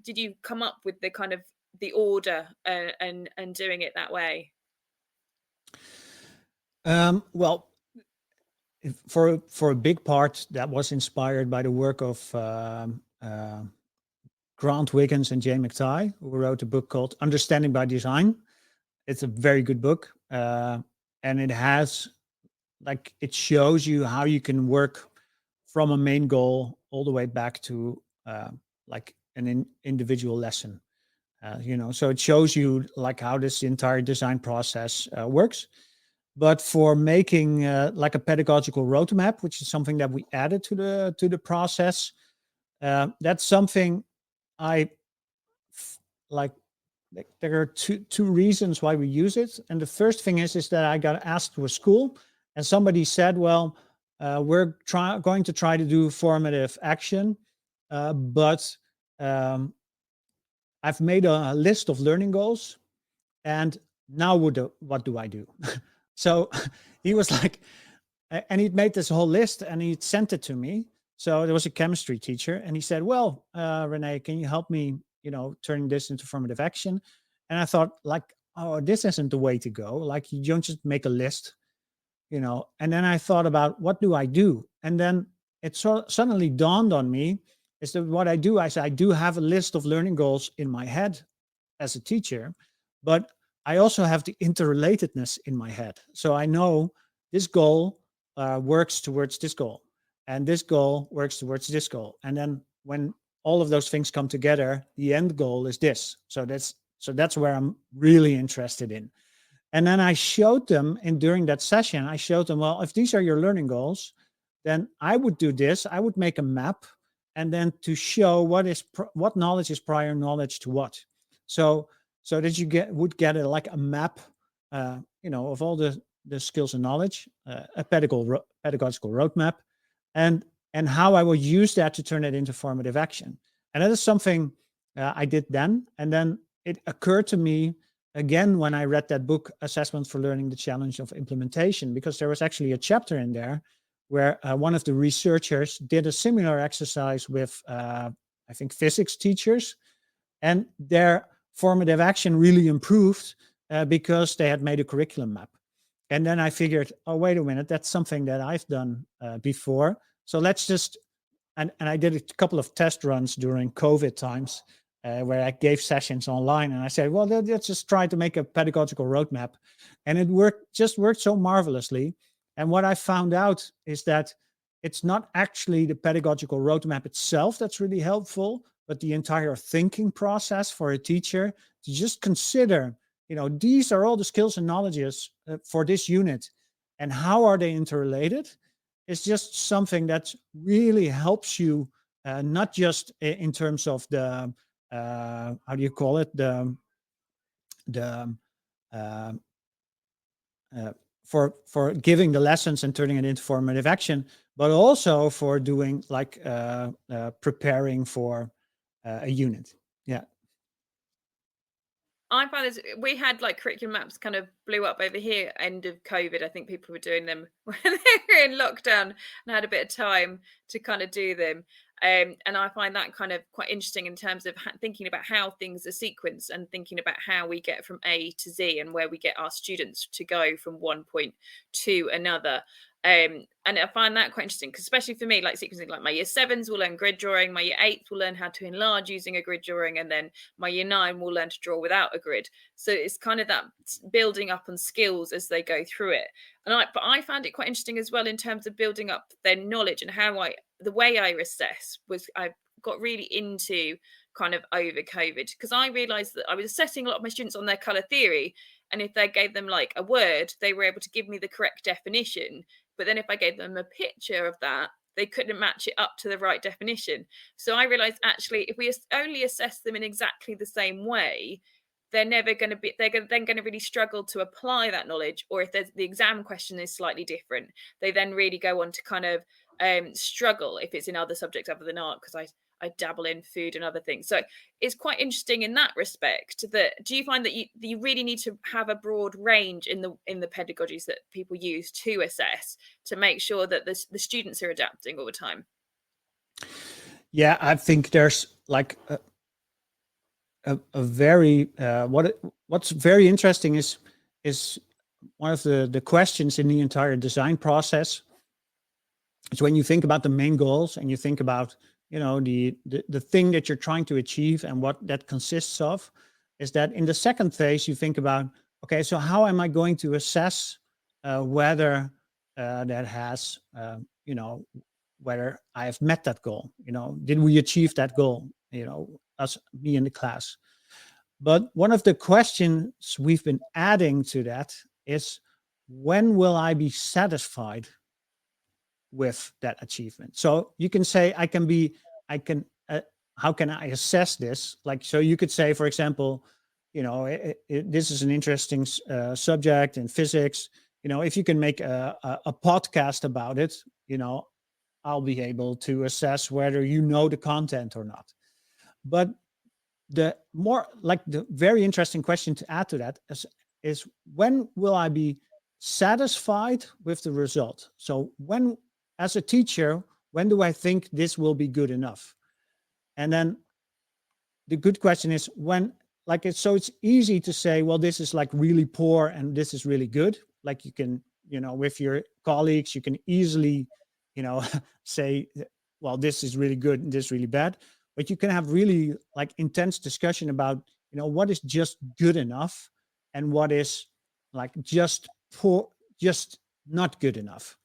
Did you come up with the kind of the order and doing it that way? Well, for a big part, that was inspired by the work of Grant Wiggins and Jay McTighe, who wrote a book called Understanding by Design. It's a very good book, and it has, it shows you how you can work from a main goal all the way back to an individual lesson. So it shows you how this entire design process works. But for making a pedagogical roadmap, which is something that we added to the process, that's something I like. There are two reasons why we use it, and the first thing is that I got asked to a school, and somebody said, "Well, we're going to try to do formative action, but I've made a list of learning goals, and now what do I do?" So he was like, and he'd made this whole list and he'd sent it to me. So there was a chemistry teacher and he said, "Well, Renee, can you help me, turning this into formative action?" And I thought oh, this isn't the way to go. You don't just make a list, and then I thought about, what do I do? And then it suddenly dawned on me is that what I do, I do have a list of learning goals in my head as a teacher, but I also have the interrelatedness in my head. So I know this goal works towards this goal, and this goal works towards this goal. And then when all of those things come together, the end goal is this. So that's where I'm really interested in. And then I showed them, and during that session, I showed them, well, if these are your learning goals, then I would do this. I would make a map, and then to show what knowledge is prior knowledge to what. So that you would get a map, of all the skills and knowledge, a pedagogical roadmap, and how I will use that to turn it into formative action. And that is something I did then. And then it occurred to me again when I read that book, Assessment for Learning: The Challenge of Implementation, because there was actually a chapter in there where one of the researchers did a similar exercise with, I think, physics teachers, and their formative action really improved because they had made a curriculum map. And then I figured, oh, wait a minute, that's something that I've done before. So let's just, and I did a couple of test runs during COVID times where I gave sessions online, and I said, well, let's just try to make a pedagogical roadmap. And it worked so marvelously. And what I found out is that it's not actually the pedagogical roadmap itself that's really helpful, but the entire thinking process for a teacher to just consider, these are all the skills and knowledges for this unit, and how are they interrelated? It's just something that really helps you, not just in terms of the how do you call it, the uh, uh, for giving the lessons and turning it into formative action, but also for doing like preparing for a unit. Yeah. I find this, we had like curriculum maps kind of blew up over here end of COVID. I think people were doing them when they were in lockdown and had a bit of time to kind of do them. And I find that kind of quite interesting in terms of thinking about how things are sequenced and thinking about how we get from A to Z and where we get our students to go from one point to another. And I find that quite interesting because, especially for me, like sequencing, like my year sevens will learn grid drawing, my year eights will learn how to enlarge using a grid drawing, and then my year nine will learn to draw without a grid. So it's kind of that building up on skills as they go through it. But I found it quite interesting as well in terms of building up their knowledge and how the way I assess was I got really into kind of over COVID because I realized that I was assessing a lot of my students on their color theory. And if they gave them like a word, they were able to give me the correct definition. But then if I gave them a picture of that, they couldn't match it up to the right definition. So I realized actually, if we only assess them in exactly the same way, they're never going to be, they're then going to really struggle to apply that knowledge. Or if the exam question is slightly different, they then really go on to kind of struggle if it's in other subjects other than art, because I dabble in food and other things. So it's quite interesting in that respect. That do you find that you really need to have a broad range in the pedagogies that people use to assess to make sure that the students are adapting all the time? Yeah, I think there's like a very what's very interesting is one of the questions in the entire design process is when you think about the main goals and you think about the thing that you're trying to achieve and what that consists of, is that in the second phase you think about, okay, so how am I going to assess whether that has whether I have met that goal, did we achieve that goal, as me in the class. But one of the questions we've been adding to that is, when will I be satisfied with that achievement? So you can say, how can I assess this? Like, so you could say, for example, this is an interesting subject in physics. If you can make a podcast about it, I'll be able to assess whether the content or not. But the very interesting question to add to that is when will I be satisfied with the result? So when, as a teacher, when do I think this will be good enough? And then the good question is when, it's easy to say, well, this is like really poor and this is really good. Like you can, with your colleagues, you can easily, say, well, this is really good and this is really bad. But you can have really like intense discussion about, what is just good enough and what is like just poor, just not good enough.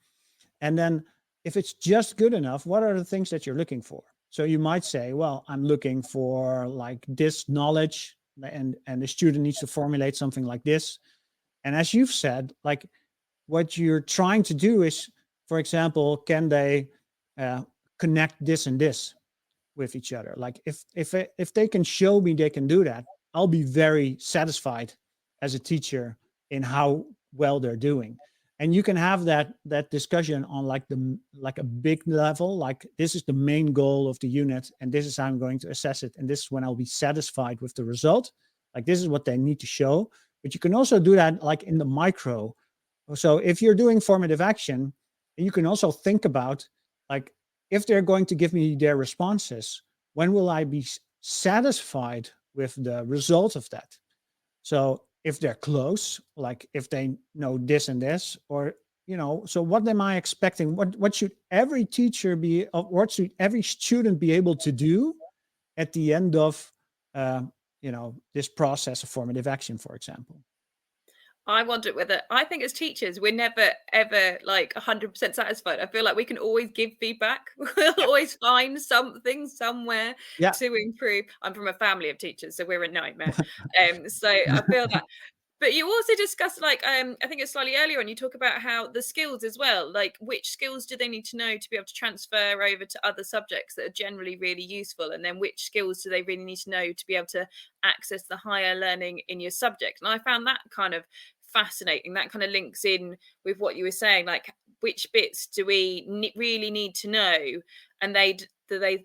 And then if it's just good enough, what are the things that you're looking for? So you might say, well, I'm looking for like this knowledge, and the student needs to formulate something like this. And as you've said, like what you're trying to do is, for example, can they connect this and this with each other? Like if they can show me they can do that, I'll be very satisfied as a teacher in how well they're doing. And you can have that discussion on like a big level, like this is the main goal of the unit and this is how I'm going to assess it, and this is when I'll be satisfied with the result. Like this is what they need to show. But you can also do that like in the micro. So if you're doing formative action, you can also think about like, if they're going to give me their responses, when will I be satisfied with the result of that? So if they're close, like if they know this and this, or, so what am I expecting? What should every teacher be, or what should every student be able to do at the end of, this process of formative action, for example? I wonder whether, I think as teachers, we're never ever like 100% satisfied. I feel like we can always give feedback. We'll always find something somewhere Yeah. to improve. I'm from a family of teachers, so we're a nightmare. So I feel that But you also discussed, like, I think it's slightly earlier on, you talk about how the skills as well, like which skills do they need to know to be able to transfer over to other subjects that are generally really useful, and then which skills do they really need to know to be able to access the higher learning in your subject. And I found that kind of fascinating. That kind of links in with what you were saying, like which bits do we really need to know, and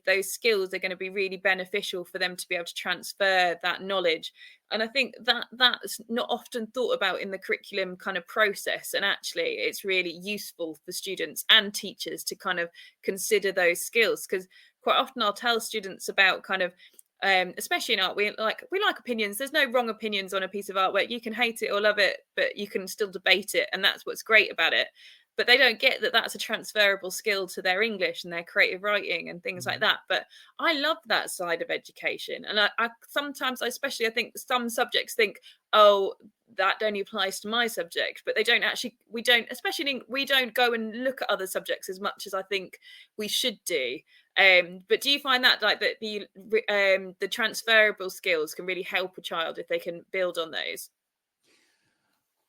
those skills are going to be really beneficial for them to be able to transfer that knowledge. And I think that that's not often thought about in the curriculum kind of process, and actually it's really useful for students and teachers to kind of consider those skills, because quite often I'll tell students about kind of especially in art, we like opinions. There's no wrong opinions on a piece of artwork. You can hate it or love it, but you can still debate it, and that's what's great about it. But they don't get that that's a transferable skill to their English and their creative writing and things like that. But I love that side of education, and I sometimes, especially, I think some subjects think, oh, that only applies to my subject, but they don't actually. We don't, especially we don't go and look at other subjects as much as I think we should do. But do you find that, like, that the transferable skills can really help a child if they can build on those?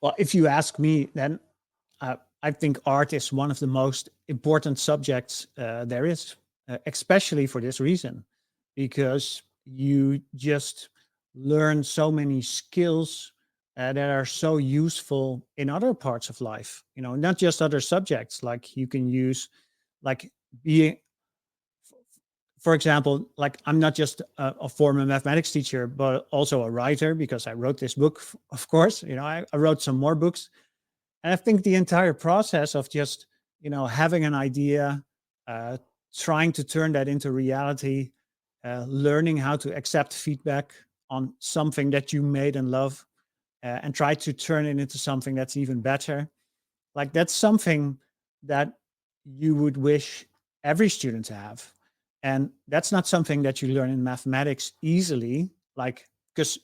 Well, if you ask me, then I think art is one of the most important subjects there is, especially for this reason, because you just learn so many skills that are so useful in other parts of life. You know, not just other subjects. Like you can use, like being, for example, like I'm not just a former mathematics teacher, but also a writer, because I wrote this book, of course. You know, I wrote some more books. And I think the entire process of just, having an idea, uh, trying to turn that into reality, learning how to accept feedback on something that you made and love, and try to turn it into something that's even better. Like that's something that you would wish every student to have. And that's not something that you learn in mathematics easily, like, because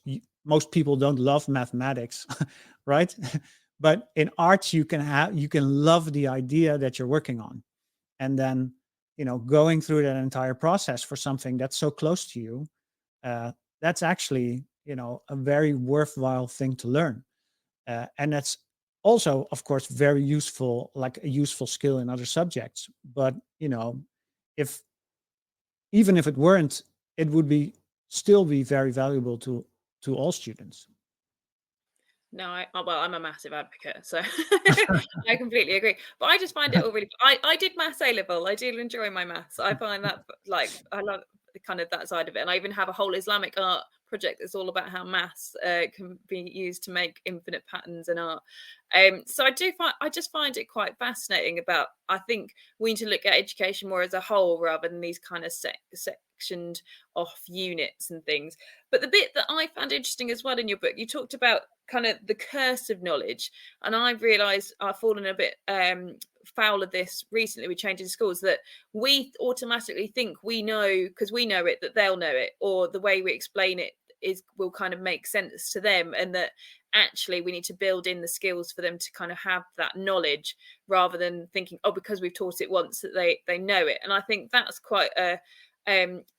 most people don't love mathematics, right? But in arts, you can love the idea that you're working on. And then, going through that entire process for something that's so close to you, that's actually, a very worthwhile thing to learn. And that's also, of course, very useful, like a useful skill in other subjects. But, if even if it weren't, it would be still be very valuable to all students. No, well, I'm a massive advocate, so I completely agree. But I just find it all really. I did maths A level. I do enjoy my maths. I find that, like, I love kind of that side of it, and I even have a whole Islamic art project that's all about how maths can be used to make infinite patterns in art. So I just find it quite fascinating. About, I think we need to look at education more as a whole rather than these kind of sectioned off units and things. But the bit that I found interesting as well in your book, you talked about kind of the curse of knowledge. And I've realised I've fallen a bit foul of this recently with changing schools, that we automatically think we know, because we know it, that they'll know it, or the way we explain it will kind of make sense to them, and that actually we need to build in the skills for them to kind of have that knowledge, rather than thinking, oh, because we've taught it once, that they know it. And I think that's quite a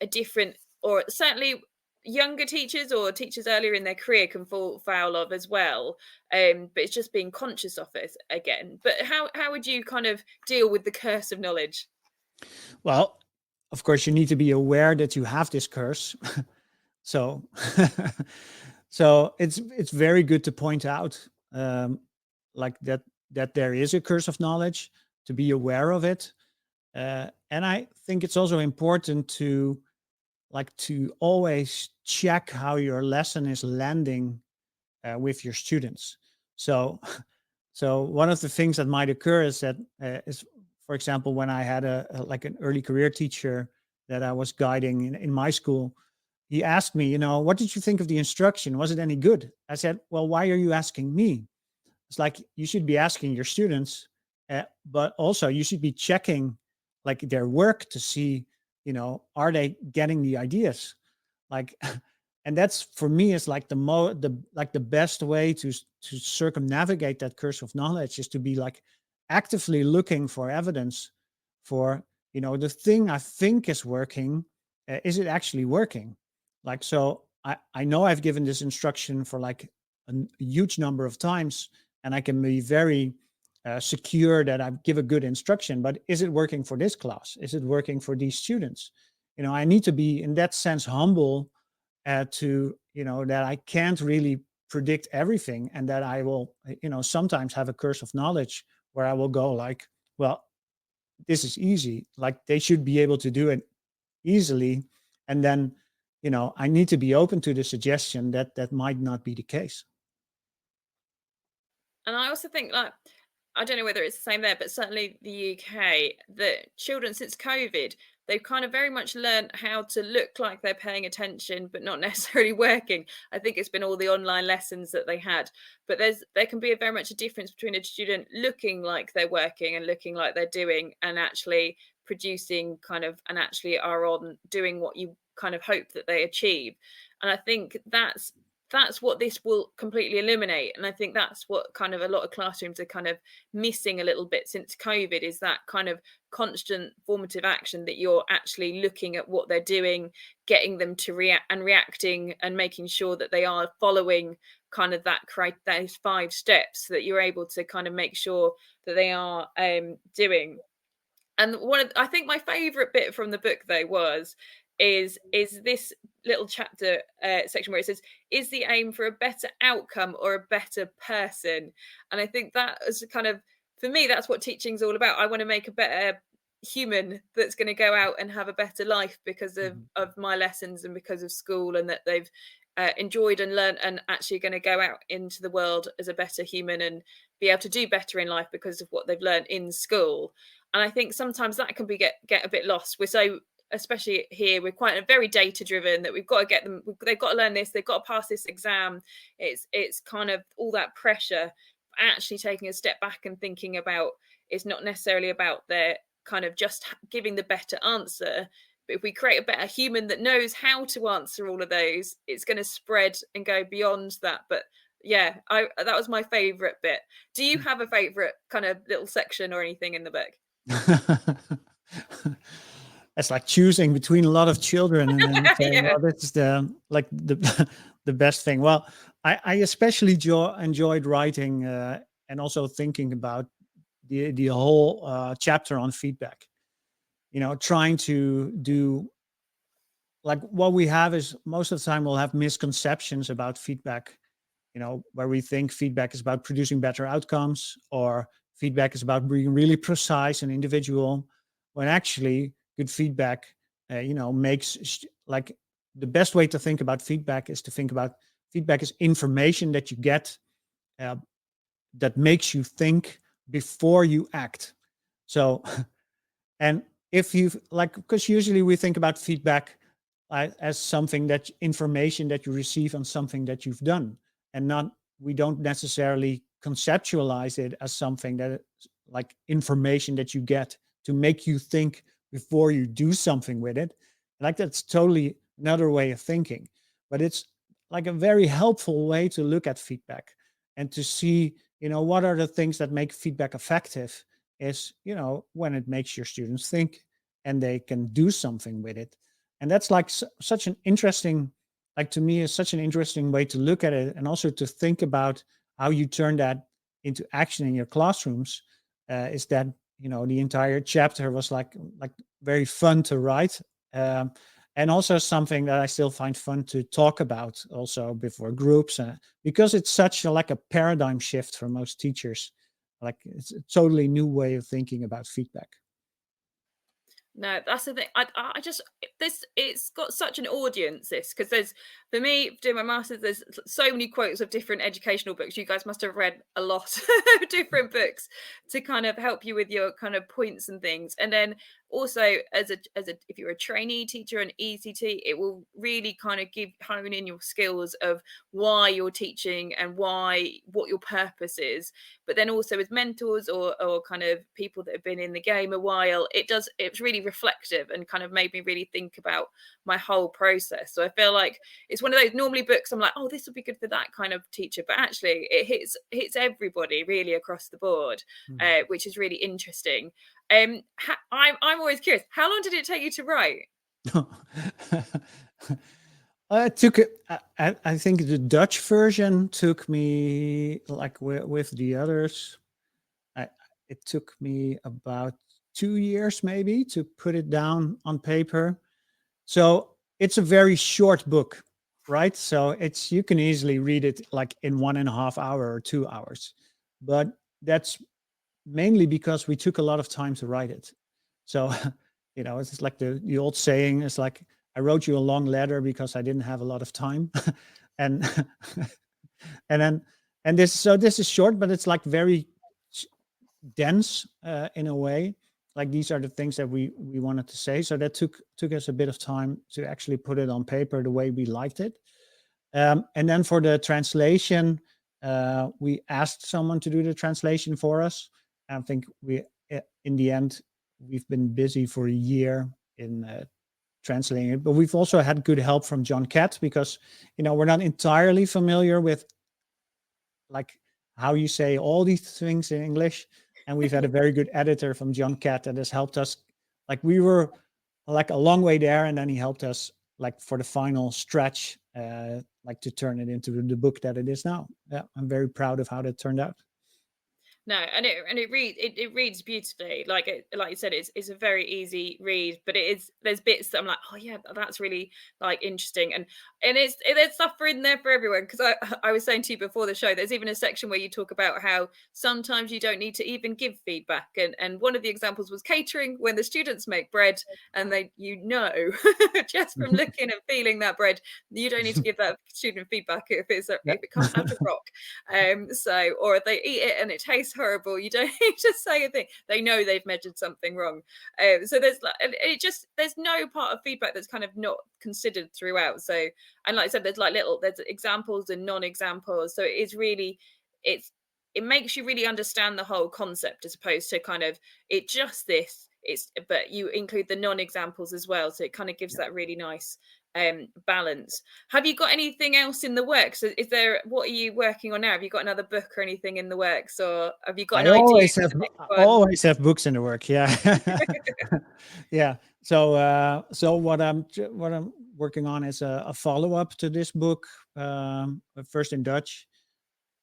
different, or certainly younger teachers or teachers earlier in their career can fall foul of as well. But it's just being conscious of it again. But how would you kind of deal with the curse of knowledge? Well, of course, you need to be aware that you have this curse. So, so it's very good to point out, like that there is a curse of knowledge, to be aware of it. And I think it's also important to always check how your lesson is landing with your students. So, so one of the things that might occur is that for example, when I had like an early career teacher that I was guiding in my school, he asked me, what did you think of the instruction? Was it any good? I said, well, why are you asking me? It's like you should be asking your students, but also you should be checking like their work to see, are they getting the ideas? Like, and that's for me is like the best way to circumnavigate that curse of knowledge is to be like actively looking for evidence for, the thing I think is working. Is it actually working? Like, so I know I've given this instruction for like a huge number of times, and I can be very secure that I give a good instruction. But is it working for this class? Is it working for these students? I need to be in that sense humble to that I can't really predict everything, and that I will sometimes have a curse of knowledge where I will go like, well, this is easy, like they should be able to do it easily, and then I need to be open to the suggestion that that might not be the case. And I also think, like, I don't know whether it's the same there, but certainly the UK, the children since COVID, they've kind of very much learned how to look like they're paying attention, but not necessarily working. I think it's been all the online lessons that they had. But there can be very much a difference between a student looking like they're working and looking like they're doing, and actually producing kind of, and actually are on doing what you kind of hope that they achieve. And I think that's what this will completely eliminate. And I think that's what kind of a lot of classrooms are kind of missing a little bit since COVID, is that kind of constant formative action, that you're actually looking at what they're doing, getting them to react and reacting, and making sure that they are following kind of those 5 steps, so that you're able to kind of make sure that they are doing. And I think my favorite bit from the book though is this little chapter section where it says, is the aim for a better outcome or a better person? And I think that is kind of, for me, that's what teaching's all about. I want to make a better human that's going to go out and have a better life because of my lessons and because of school, and that they've enjoyed and learned, and actually going to go out into the world as a better human and be able to do better in life because of what they've learned in school. And I think sometimes that can get a bit lost. We're so, especially here, we're quite very data driven, that we've got to get them, they've got to learn this, they've got to pass this exam. It's kind of all that pressure. Actually taking a step back and thinking about, it's not necessarily about their kind of just giving the better answer, but if we create a better human that knows how to answer all of those, it's going to spread and go beyond that. But yeah, that was my favorite bit. Do you have a favorite kind of little section or anything in the book? It's like choosing between a lot of children and then saying, Yeah. well, this is the the best thing. Well, I especially enjoyed writing and also thinking about the whole chapter on feedback. Trying to do, like, what we have is most of the time we'll have misconceptions about feedback, where we think feedback is about producing better outcomes, or feedback is about being really precise and individual, when actually good feedback, makes like the best way to think about feedback is to think about feedback as information that you get uh, that makes you think before you act. So, and if you like, because usually we think about feedback as something, that information that you receive on something that you've done, and not, we don't necessarily conceptualize it as something that, like, information that you get to make you think before you do something with it. Like, that's totally another way of thinking, but it's like a very helpful way to look at feedback and to see, what are the things that make feedback effective, is, when it makes your students think and they can do something with it. And that's like such an interesting, like, to me, is such an interesting way to look at it, and also to think about how you turn that into action in your classrooms. Is that, the entire chapter was like very fun to write, and also something that I still find fun to talk about also before groups, because it's such like a paradigm shift for most teachers. Like, it's a totally new way of thinking about feedback. No, that's the thing. I just, this, it's got such an audience, this, because there's, for me doing my master's, there's so many quotes of different educational books. You guys must have read a lot of different books to kind of help you with your kind of points and things. And then also as a if you're a trainee teacher and ECT, it will really kind of hone in your skills of why you're teaching and what your purpose is. But then also as mentors or kind of people that have been in the game a while, it's really reflective and kind of made me really think about my whole process. So I feel like it's one of those, normally books I'm like, oh, this would be good for that kind of teacher, but actually it hits everybody really across the board, which is really interesting. I'm always curious, how long did it take you to write? It took, I think the Dutch version took me, like with the others, it took me about 2 years maybe to put it down on paper. So it's a very short book, right? So you can easily read it like in 1.5 hours or 2 hours. But that's mainly because we took a lot of time to write it. So, it's like the old saying, it's like, I wrote you a long letter because I didn't have a lot of time. and and then this is short, but it's like very dense in a way. Like these are the things that we wanted to say. So that took us a bit of time to actually put it on paper the way we liked it. And then for the translation, we asked someone to do the translation for us. I think in the end, we've been busy for a year in translating it, but we've also had good help from John Catt, because we're not entirely familiar with like how you say all these things in English, and we've had a very good editor from John Catt that has helped us. Like we were like a long way there, and then he helped us like for the final stretch, like to turn it into the book that it is now. Yeah, I'm very proud of how that turned out. No, and it reads beautifully. Like you said, it's a very easy read, but there's bits that I'm like, oh yeah, that's really like interesting, and there's stuff in there for everyone. Because I was saying to you before the show, there's even a section where you talk about how sometimes you don't need to even give feedback, and one of the examples was catering, when the students make bread and they just from looking and feeling that bread, you don't need to give that student feedback if it comes out of rock, or if they eat it and it tastes horrible, you don't need to say a thing. They know they've measured something wrong. So there's no part of feedback that's kind of not considered throughout. So, and like I said, there's examples and non-examples. So it makes you really understand the whole concept, as opposed to kind of but you include the non-examples as well. So it kind of gives that really nice balance. Have you got anything else in the works? What are you working on now? Have you got another book or anything in the works, or have you got an idea? I always have books in the work. Yeah. Yeah. So what I'm working on is a follow-up to this book, first in Dutch,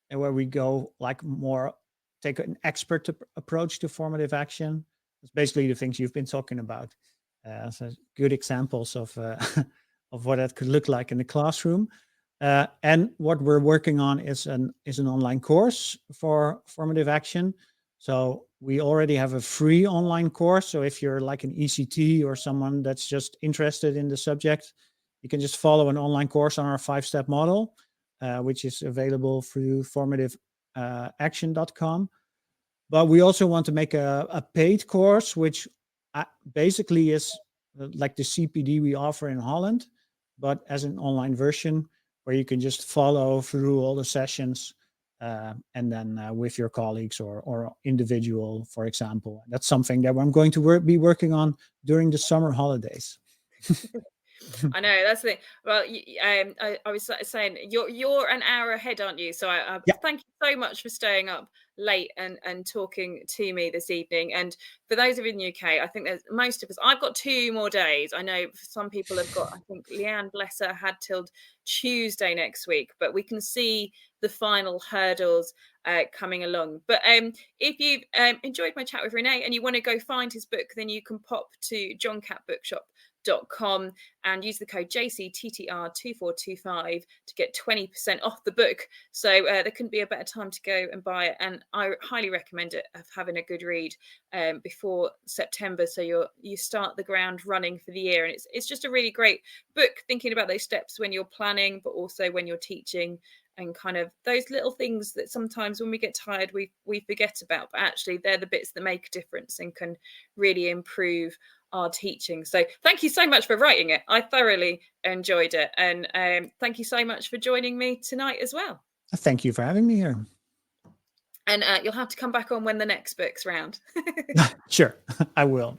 and where we go like more take an expert approach to formative action. It's basically the things you've been talking about. So good examples of of what that could look like in the classroom. And what we're working on is an online course for formative action. So we already have a free online course. So if you're like an ECT or someone that's just interested in the subject, you can just follow an online course on our 5-step model, which is available through formativeaction.com. But we also want to make a paid course, which basically is like the CPD we offer in Holland, but as an online version where you can just follow through all the sessions, and then with your colleagues or individual, for example. That's something that I'm going to be working on during the summer holidays. I know, that's the thing. Well, I was saying you're an hour ahead, aren't you? So I thank you so much for staying up late and talking to me this evening. And for those of you in the UK, I think there's most of us. I've got 2 more days. I know some people have got. I think Leanne, bless her, had till Tuesday next week. But we can see the final hurdles coming along. But if you've enjoyed my chat with Renee and you want to go find his book, then you can pop to johncattbookshop.com and use the code JCTTR2425 to get 20% off the book. So there couldn't be a better time to go and buy it, and I highly recommend it, of having a good read before September, so you start the ground running for the year. And it's just a really great book, thinking about those steps when you're planning, but also when you're teaching, and kind of those little things that sometimes when we get tired we forget about, but actually they're the bits that make a difference and can really improve our teaching. So thank you so much for writing it. I thoroughly enjoyed it, and thank you so much for joining me tonight as well. Thank you for having me here. And you'll have to come back on when the next book's round. Sure, I will.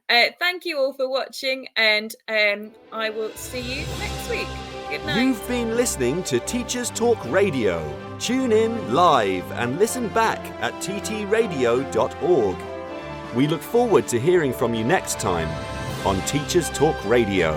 Thank you all for watching, and I will see you next week. Good night. You've been listening to Teachers Talk Radio. Tune in live and listen back at ttradio.org. We look forward to hearing from you next time on Teachers Talk Radio.